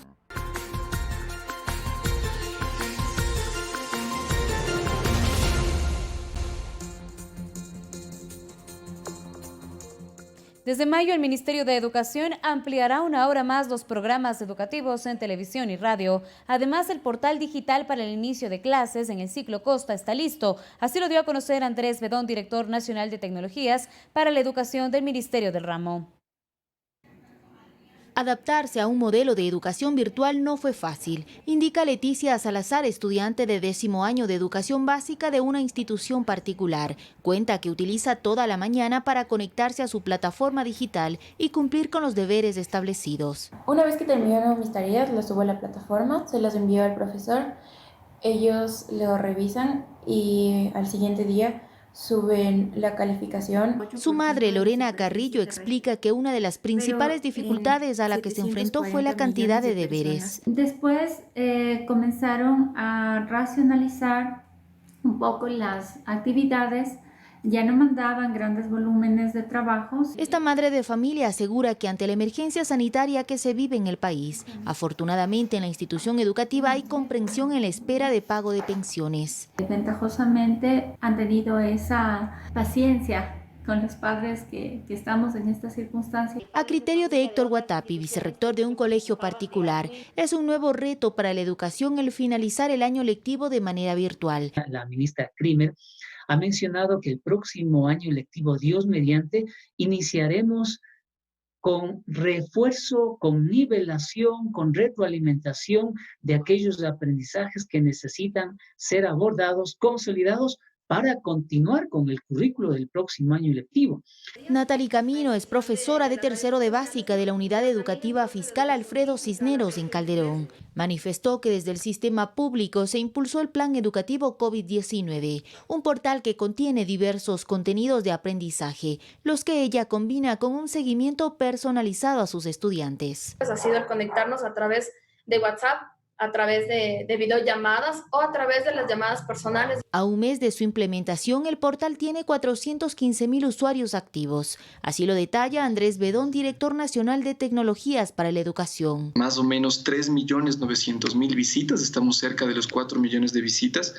Speaker 1: Desde mayo, el Ministerio de Educación ampliará una hora más los programas educativos en televisión y radio. Además, el portal digital para el inicio de clases en el ciclo Costa está listo. Así lo dio a conocer Andrés Bedón, director nacional de tecnologías para la educación del Ministerio del Ramo.
Speaker 8: Adaptarse a un modelo de educación virtual no fue fácil, indica Leticia Salazar, estudiante de 10º año de educación básica de una institución particular. Cuenta que utiliza toda la mañana para conectarse a su plataforma digital y cumplir con los deberes establecidos.
Speaker 11: Una vez que termino mis tareas, las subo a la plataforma, se las envío al profesor, ellos lo revisan y al siguiente día suben la calificación.
Speaker 8: Su madre, Lorena Carrillo, explica que una de las principales dificultades a la que se enfrentó fue la cantidad de deberes.
Speaker 11: Después comenzaron a racionalizar un poco las actividades. Ya no mandaban grandes volúmenes de trabajos.
Speaker 8: Esta madre de familia asegura que ante la emergencia sanitaria que se vive en el país, afortunadamente en la institución educativa hay comprensión en la espera de pago de pensiones.
Speaker 11: Ventajosamente han tenido esa paciencia con los padres que estamos en estas circunstancias.
Speaker 8: A criterio de Héctor Guatapi, vicerrector de un colegio particular, es un nuevo reto para la educación el finalizar el año lectivo de manera virtual.
Speaker 12: La ministra Krimer ha mencionado que el próximo año lectivo, Dios mediante, iniciaremos con refuerzo, con nivelación, con retroalimentación de aquellos aprendizajes que necesitan ser abordados, consolidados, para continuar con el currículo del próximo año lectivo.
Speaker 8: Natalie Camino es profesora de 3º de básica de la Unidad Educativa Fiscal Alfredo Cisneros en Calderón. Manifestó que desde el sistema público se impulsó el Plan Educativo COVID-19, un portal que contiene diversos contenidos de aprendizaje, los que ella combina con un seguimiento personalizado a sus estudiantes.
Speaker 24: Ha sido el conectarnos a través de WhatsApp, a través de videollamadas o a través de las llamadas personales.
Speaker 8: A un mes de su implementación, el portal tiene 415.000 usuarios activos. Así lo detalla Andrés Bedón, director nacional de tecnologías para la educación.
Speaker 25: Más o menos 3.900.000 visitas, estamos cerca de los 4 millones de visitas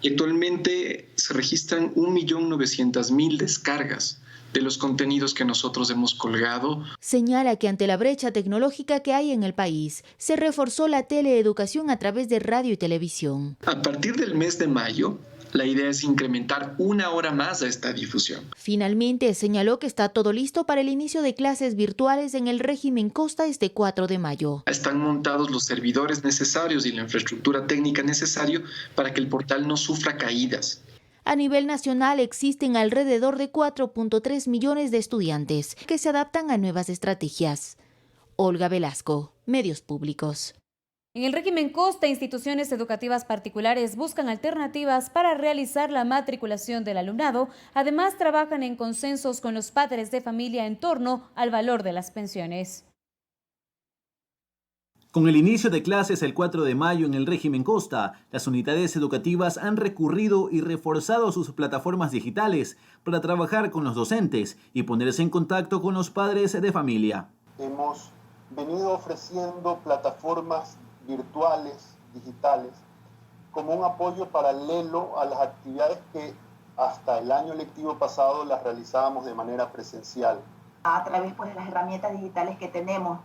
Speaker 25: y actualmente se registran 1.900.000 descargas de los contenidos que nosotros hemos colgado.
Speaker 8: Señala que ante la brecha tecnológica que hay en el país, se reforzó la teleeducación a través de radio y televisión.
Speaker 25: A partir del mes de mayo, la idea es incrementar 1 hora más a esta difusión.
Speaker 8: Finalmente, señaló que está todo listo para el inicio de clases virtuales en el régimen Costa este 4 de mayo.
Speaker 25: Están montados los servidores necesarios y la infraestructura técnica necesaria para que el portal no sufra caídas.
Speaker 8: A nivel nacional existen alrededor de 4.3 millones de estudiantes que se adaptan a nuevas estrategias. Olga Velasco, Medios Públicos.
Speaker 1: En el régimen Costa, instituciones educativas particulares buscan alternativas para realizar la matriculación del alumnado. Además, trabajan en consensos con los padres de familia en torno al valor de las pensiones.
Speaker 18: Con el inicio de clases el 4 de mayo en el régimen Costa, las unidades educativas han recurrido y reforzado sus plataformas digitales para trabajar con los docentes y ponerse en contacto con los padres de familia.
Speaker 26: Hemos venido ofreciendo plataformas virtuales, digitales, como un apoyo paralelo a las actividades que hasta el año lectivo pasado las realizábamos de manera presencial.
Speaker 27: A través de las herramientas digitales que tenemos,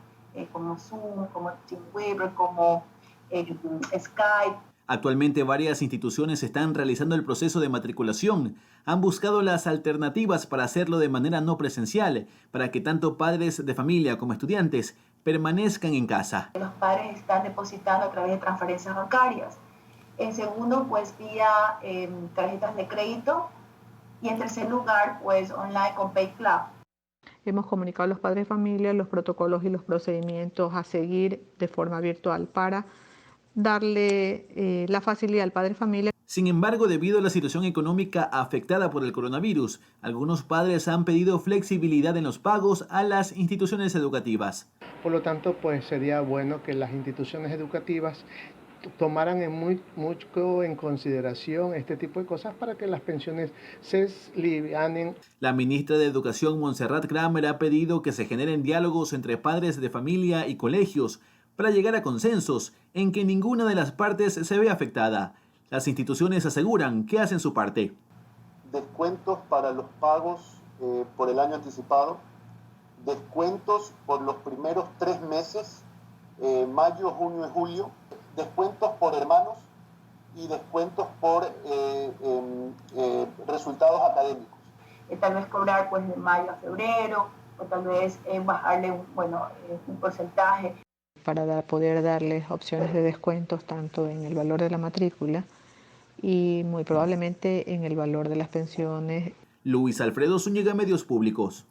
Speaker 27: como Zoom, como Teamweaver, como Skype.
Speaker 18: Actualmente varias instituciones están realizando el proceso de matriculación. Han buscado las alternativas para hacerlo de manera no presencial, para que tanto padres de familia como estudiantes permanezcan en casa.
Speaker 27: Los padres están depositando a través de transferencias bancarias. En segundo, pues vía tarjetas de crédito. Y en tercer lugar, pues online con PayClub.
Speaker 6: hemos comunicado a los padres de familia los protocolos y los procedimientos a seguir de forma virtual para darle la facilidad al padre de familia.
Speaker 18: Sin embargo, debido a la situación económica afectada por el coronavirus, algunos padres han pedido flexibilidad en los pagos a las instituciones educativas.
Speaker 13: Por lo tanto, pues sería bueno que las instituciones educativas tomaran mucho en consideración este tipo de cosas para que las pensiones se livianen.
Speaker 18: La ministra de Educación, Montserrat Kramer, ha pedido que se generen diálogos entre padres de familia y colegios para llegar a consensos en que ninguna de las partes se vea afectada. Las instituciones aseguran que hacen su parte.
Speaker 26: Descuentos para los pagos por el año anticipado, descuentos por los primeros 3 meses, mayo, junio y julio, descuentos por hermanos y descuentos por resultados académicos.
Speaker 27: Tal vez cobrar pues de mayo a febrero o tal vez bajarle un porcentaje.
Speaker 6: Para poder darles opciones de descuentos tanto en el valor de la matrícula y muy probablemente en el valor de las pensiones.
Speaker 18: Luis Alfredo Zúñiga, Medios Públicos.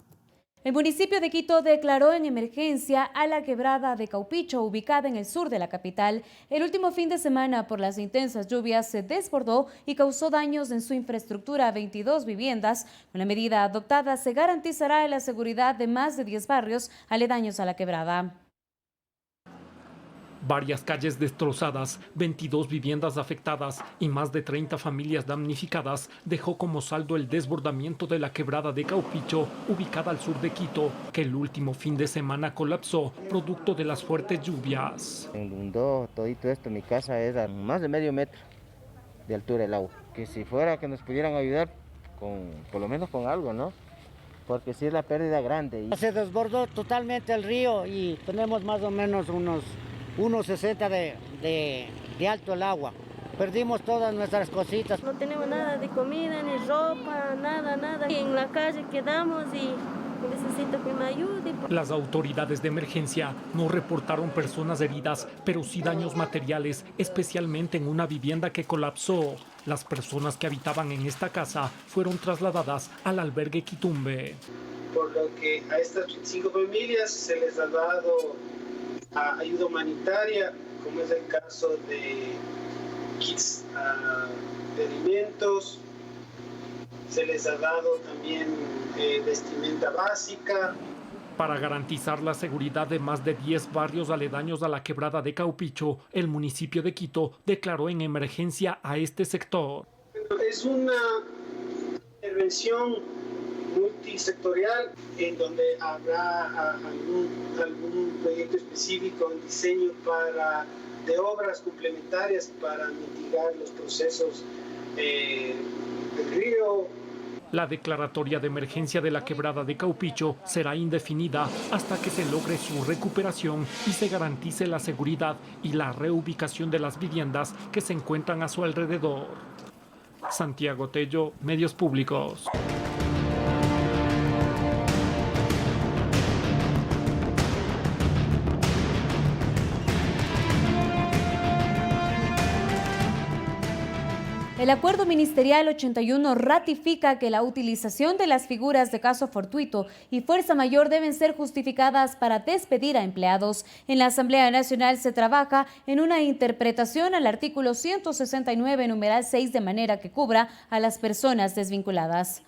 Speaker 1: El municipio de Quito declaró en emergencia a la quebrada de Caupicho, ubicada en el sur de la capital. El último fin de semana, por las intensas lluvias, se desbordó y causó daños en su infraestructura a 22 viviendas. Con la medida adoptada, se garantizará la seguridad de más de 10 barrios aledaños a la quebrada.
Speaker 7: Varias calles destrozadas, 22 viviendas afectadas y más de 30 familias damnificadas dejó como saldo el desbordamiento de la quebrada de Caupicho, ubicada al sur de Quito, que el último fin de semana colapsó producto de las fuertes lluvias.
Speaker 14: Inundó todito esto, mi casa era más de medio metro de altura el agua. Que si fuera que nos pudieran ayudar, por lo menos con algo, ¿no? Porque sí es la pérdida grande.
Speaker 15: Se desbordó totalmente el río y tenemos más o menos unos 1.60 de alto el agua. Perdimos todas nuestras cositas.
Speaker 17: No tenemos nada de comida, ni ropa, nada. Y en la calle quedamos y necesito que me ayude.
Speaker 7: Las autoridades de emergencia no reportaron personas heridas, pero sí daños materiales, especialmente en una vivienda que colapsó. Las personas que habitaban en esta casa fueron trasladadas al albergue Quitumbe.
Speaker 19: Por lo que a estas 5 familias se les ha dado ayuda humanitaria, como es el caso de kits de alimentos, se les ha dado también vestimenta básica.
Speaker 7: Para garantizar la seguridad de más de 10 barrios aledaños a la quebrada de Caupicho, el municipio de Quito declaró en emergencia a este sector.
Speaker 19: Es una intervención multisectorial en donde habrá algún proyecto específico en diseño de obras complementarias para mitigar los procesos del río.
Speaker 7: La declaratoria de emergencia de la quebrada de Caupicho será indefinida hasta que se logre su recuperación y se garantice la seguridad y la reubicación de las viviendas que se encuentran a su alrededor. Santiago Tello, Medios Públicos.
Speaker 1: El Acuerdo Ministerial 81 ratifica que la utilización de las figuras de caso fortuito y fuerza mayor deben ser justificadas para despedir a empleados. En la Asamblea Nacional se trabaja en una interpretación al artículo 169, numeral 6, de manera que cubra a las personas desvinculadas.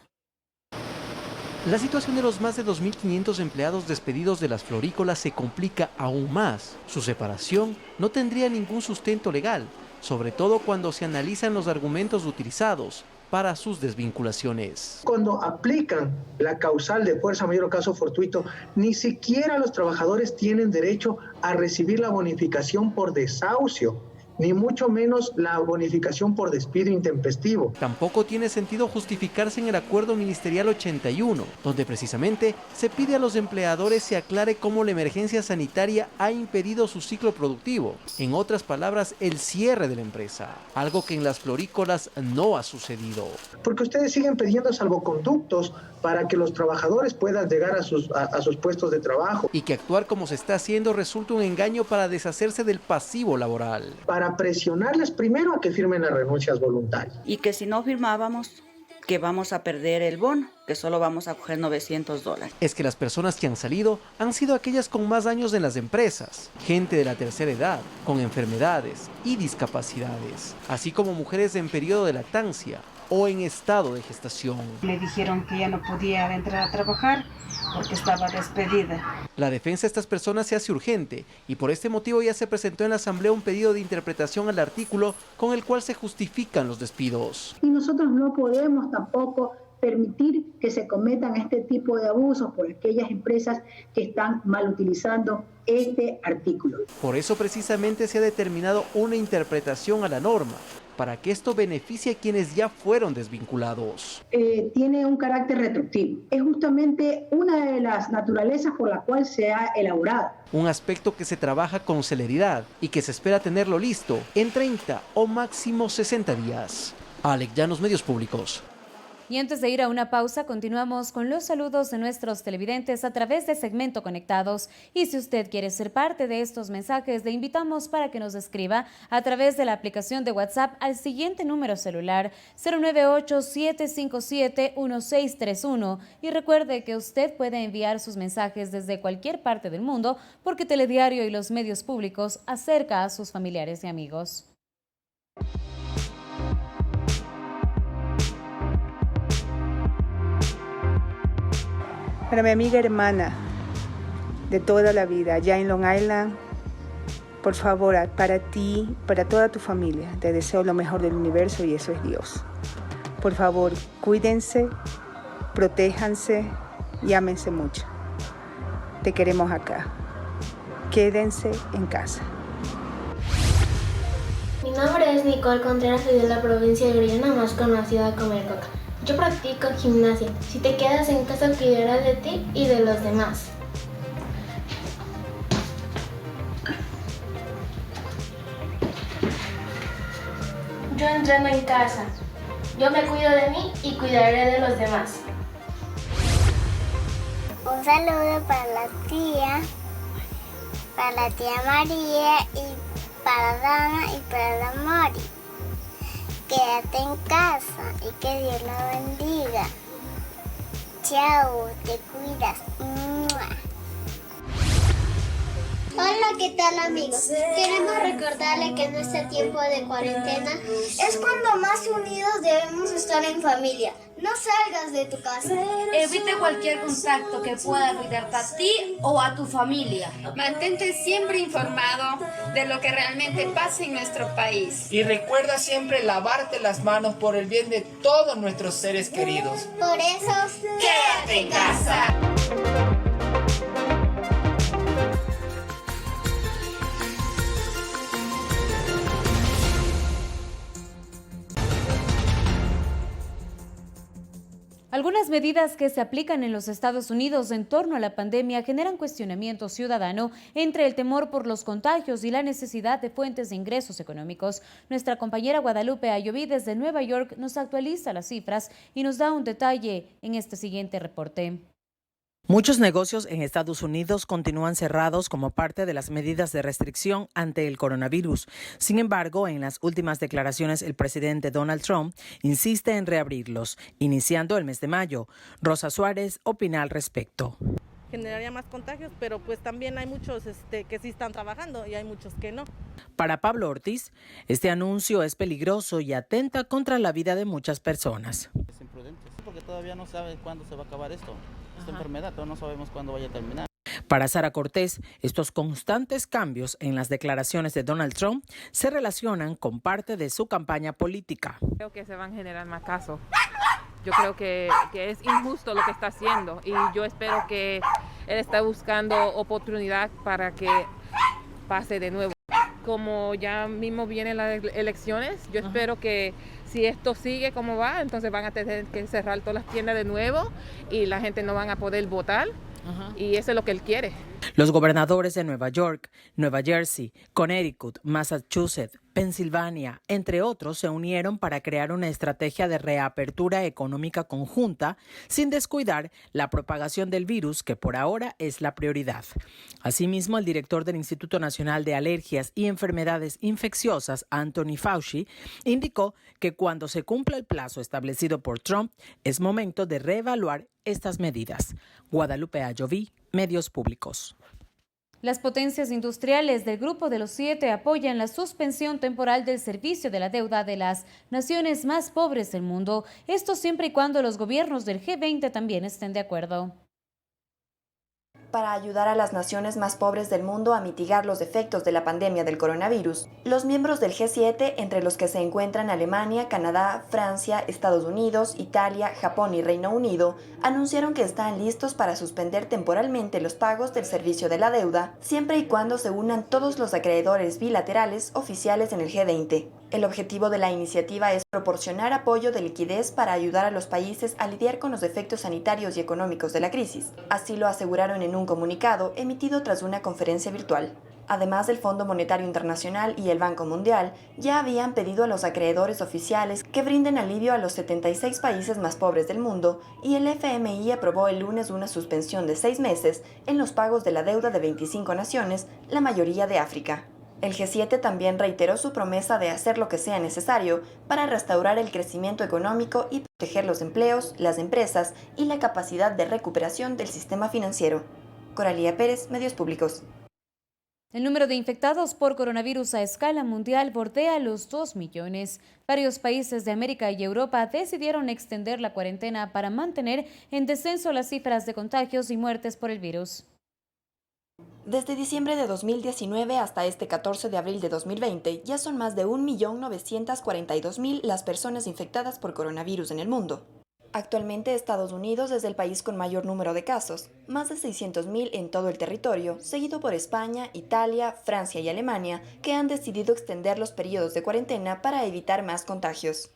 Speaker 21: La situación de los más de 2.500 empleados despedidos de las florícolas se complica aún más. Su separación no tendría ningún sustento legal, sobre todo cuando se analizan los argumentos utilizados para sus desvinculaciones.
Speaker 19: Cuando aplican la causal de fuerza mayor o caso fortuito, ni siquiera los trabajadores tienen derecho a recibir la bonificación por desahucio, ni mucho menos la bonificación por despido intempestivo.
Speaker 21: Tampoco tiene sentido justificarse en el Acuerdo Ministerial 81, donde precisamente se pide a los empleadores se aclare cómo la emergencia sanitaria ha impedido su ciclo productivo. En otras palabras, el cierre de la empresa, algo que en las florícolas no ha sucedido.
Speaker 19: Porque ustedes siguen pidiendo salvoconductos para que los trabajadores puedan llegar a sus puestos de trabajo.
Speaker 21: Y que actuar como se está haciendo resulta un engaño para deshacerse del pasivo laboral.
Speaker 19: Para presionarles primero a que firmen las renuncias voluntarias.
Speaker 28: Y que si no firmábamos,
Speaker 2: que vamos a perder el bono, que solo vamos a coger $900.
Speaker 21: Es que las personas que han salido han sido aquellas con más años en las empresas, gente de la tercera edad, con enfermedades y discapacidades, así como mujeres en periodo de lactancia o en estado de gestación.
Speaker 3: Le dijeron que ya no podía entrar a trabajar porque estaba despedida.
Speaker 21: La defensa de estas personas se hace urgente y por este motivo ya se presentó en la Asamblea un pedido de interpretación al artículo con el cual se justifican los despidos.
Speaker 4: Y nosotros no podemos tampoco permitir que se cometan este tipo de abusos por aquellas empresas que están mal utilizando este artículo.
Speaker 21: Por eso precisamente se ha determinado una interpretación a la norma, para que esto beneficie a quienes ya fueron desvinculados.
Speaker 4: Tiene un carácter retroactivo. Es justamente una de las naturalezas por la cual se ha elaborado.
Speaker 21: Un aspecto que se trabaja con celeridad y que se espera tenerlo listo en 30 o máximo 60 días. Alex Llanos, Medios Públicos.
Speaker 1: Y antes de ir a una pausa, continuamos con los saludos de nuestros televidentes a través de Segmento Conectados. Y si usted quiere ser parte de estos mensajes, le invitamos para que nos escriba a través de la aplicación de WhatsApp al siguiente número celular 098-757-1631. Y recuerde que usted puede enviar sus mensajes desde cualquier parte del mundo porque Telediario y los medios públicos acerca a sus familiares y amigos.
Speaker 5: Para mi amiga hermana de toda la vida, allá en Long Island, por favor, para ti, para toda tu familia, te deseo lo mejor del universo y eso es Dios. Por favor, cuídense, protéjanse y ámense mucho. Te queremos acá. Quédense en casa.
Speaker 16: Mi nombre es Nicole Contreras, soy de la provincia de Guyana, más conocida como El Coca. Yo practico gimnasia. Si te quedas en casa, cuidarás de ti y de los demás. Yo entreno en casa. Yo me cuido de mí y cuidaré de los demás.
Speaker 20: Un saludo para la tía María y para Dana y para la Mori. Quédate en casa y que Dios la bendiga. Chao, te cuidas. ¡Mua!
Speaker 22: Hola, ¿qué tal amigos? Queremos recordarles que en este tiempo de cuarentena es cuando más unidos debemos estar en familia. No salgas de tu casa.
Speaker 28: Evite cualquier contacto que pueda afectarte a ti o a tu familia.
Speaker 29: Mantente siempre informado de lo que realmente pasa en nuestro país.
Speaker 30: Y recuerda siempre lavarte las manos por el bien de todos nuestros seres queridos.
Speaker 22: Por eso,
Speaker 29: quédate en casa.
Speaker 1: Algunas medidas que se aplican en los Estados Unidos en torno a la pandemia generan cuestionamiento ciudadano entre el temor por los contagios y la necesidad de fuentes de ingresos económicos. Nuestra compañera Guadalupe Ayoví desde Nueva York nos actualiza las cifras y nos da un detalle en este siguiente reporte.
Speaker 31: Muchos negocios en Estados Unidos continúan cerrados como parte de las medidas de restricción ante el coronavirus. Sin embargo, en las últimas declaraciones, el presidente Donald Trump insiste en reabrirlos, iniciando el mes de mayo. Rosa Suárez opina al respecto.
Speaker 32: Generaría más contagios, pero pues también hay muchos que sí están trabajando y hay muchos que no.
Speaker 31: Para Pablo Ortiz, este anuncio es peligroso y atenta contra la vida de muchas personas.
Speaker 33: Es imprudente, porque todavía no sabe cuándo se va a acabar esta enfermedad, todavía no sabemos cuándo vaya a terminar.
Speaker 31: Para Sara Cortés, estos constantes cambios en las declaraciones de Donald Trump se relacionan con parte de su campaña política.
Speaker 34: Creo que se van a generar más casos. Yo creo que es injusto lo que está haciendo y yo espero que él está buscando oportunidad para que pase de nuevo. Como ya mismo vienen las elecciones, yo espero que si esto sigue como va, entonces van a tener que cerrar todas las tiendas de nuevo y la gente no van a poder votar. Y eso es lo que él quiere.
Speaker 31: Los gobernadores de Nueva York, Nueva Jersey, Connecticut, Massachusetts, Pensilvania, entre otros, se unieron para crear una estrategia de reapertura económica conjunta sin descuidar la propagación del virus, que por ahora es la prioridad. Asimismo, el director del Instituto Nacional de Alergias y Enfermedades Infecciosas, Anthony Fauci, indicó que cuando se cumpla el plazo establecido por Trump, es momento de reevaluar estas medidas. Guadalupe Ayoví, Medios Públicos.
Speaker 1: Las potencias industriales del Grupo de los 7 apoyan la suspensión temporal del servicio de la deuda de las naciones más pobres del mundo, esto siempre y cuando los gobiernos del G20 también estén de acuerdo.
Speaker 6: Para ayudar a las naciones más pobres del mundo a mitigar los efectos de la pandemia del coronavirus, los miembros del G7, entre los que se encuentran Alemania, Canadá, Francia, Estados Unidos, Italia, Japón y Reino Unido, anunciaron que están listos para suspender temporalmente los pagos del servicio de la deuda, siempre y cuando se unan todos los acreedores bilaterales oficiales en el G20. El objetivo de la iniciativa es proporcionar apoyo de liquidez para ayudar a los países a lidiar con los efectos sanitarios y económicos de la crisis. Así lo aseguraron en un comunicado emitido tras una conferencia virtual. Además, el Fondo Monetario Internacional y el Banco Mundial ya habían pedido a los acreedores oficiales que brinden alivio a los 76 países más pobres del mundo, y el FMI aprobó el lunes una suspensión de 6 meses en los pagos de la deuda de 25 naciones, la mayoría de África. El G7 también reiteró su promesa de hacer lo que sea necesario para restaurar el crecimiento económico y proteger los empleos, las empresas y la capacidad de recuperación del sistema financiero. Coralía Pérez, Medios Públicos.
Speaker 1: El número de infectados por coronavirus a escala mundial bordea los 2 millones. Varios países de América y Europa decidieron extender la cuarentena para mantener en descenso las cifras de contagios y muertes por el virus.
Speaker 6: Desde diciembre de 2019 hasta este 14 de abril de 2020, ya son más de 1.942.000 las personas infectadas por coronavirus en el mundo. Actualmente Estados Unidos es el país con mayor número de casos, más de 600.000 en todo el territorio, seguido por España, Italia, Francia y Alemania, que han decidido extender los periodos de cuarentena para evitar más contagios.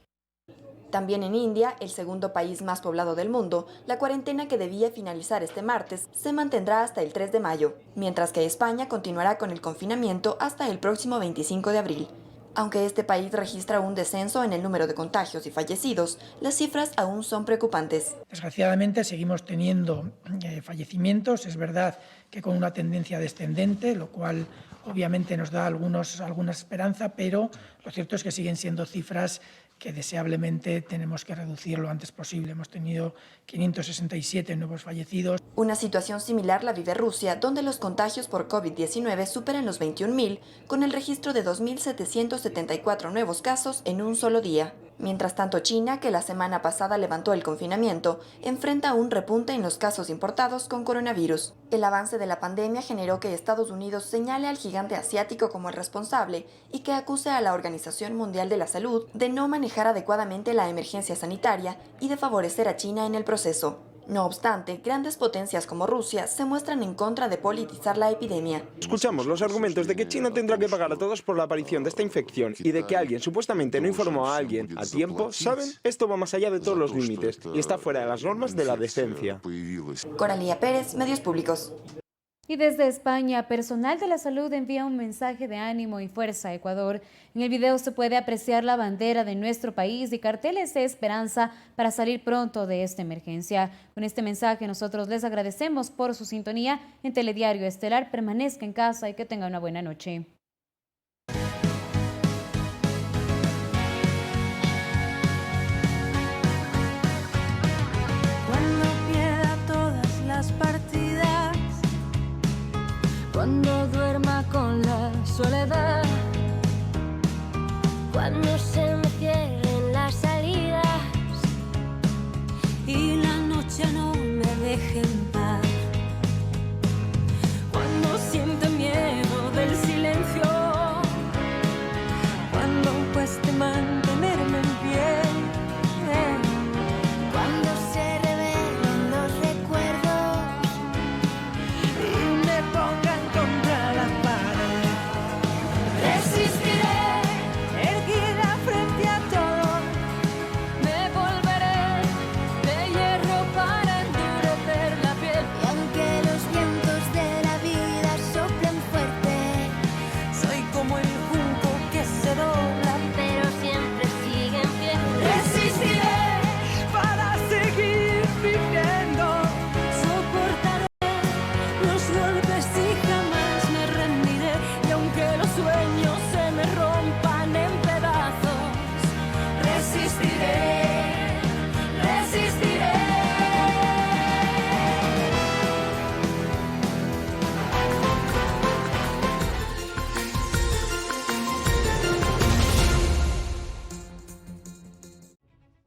Speaker 6: También en India, el segundo país más poblado del mundo, la cuarentena que debía finalizar este martes se mantendrá hasta el 3 de mayo, mientras que España continuará con el confinamiento hasta el próximo 25 de abril. Aunque este país registra un descenso en el número de contagios y fallecidos, las cifras aún son preocupantes.
Speaker 8: Desgraciadamente seguimos teniendo fallecimientos, es verdad que con una tendencia descendente, lo cual obviamente nos da alguna esperanza, pero lo cierto es que siguen siendo cifras que deseablemente tenemos que reducir lo antes posible. Hemos tenido 567 nuevos fallecidos.
Speaker 6: Una situación similar la vive Rusia, donde los contagios por COVID-19 superan los 21.000, con el registro de 2.774 nuevos casos en un solo día. Mientras tanto, China, que la semana pasada levantó el confinamiento, enfrenta un repunte en los casos importados con coronavirus. El avance de la pandemia generó que Estados Unidos señale al gigante asiático como el responsable y que acuse a la Organización Mundial de la Salud de no manejar adecuadamente la emergencia sanitaria y de favorecer a China en el proceso. No obstante, grandes potencias como Rusia se muestran en contra de politizar la epidemia.
Speaker 9: Escuchamos los argumentos de que China tendrá que pagar a todos por la aparición de esta infección y de que alguien supuestamente no informó a alguien a tiempo. ¿Saben? Esto va más allá de todos los límites y está fuera de las normas de la decencia.
Speaker 6: Coralía Pérez, Medios Públicos.
Speaker 1: Y desde España, personal de la salud envía un mensaje de ánimo y fuerza a Ecuador. En el video se puede apreciar la bandera de nuestro país y carteles de esperanza para salir pronto de esta emergencia. Con este mensaje nosotros les agradecemos por su sintonía en Telediario Estelar. Permanezca en casa y que tenga una buena noche.
Speaker 10: Cuando pierda todas las partidas, cuando duerma con la soledad, cuando se me cierren las salidas y la noche no me deje en paz.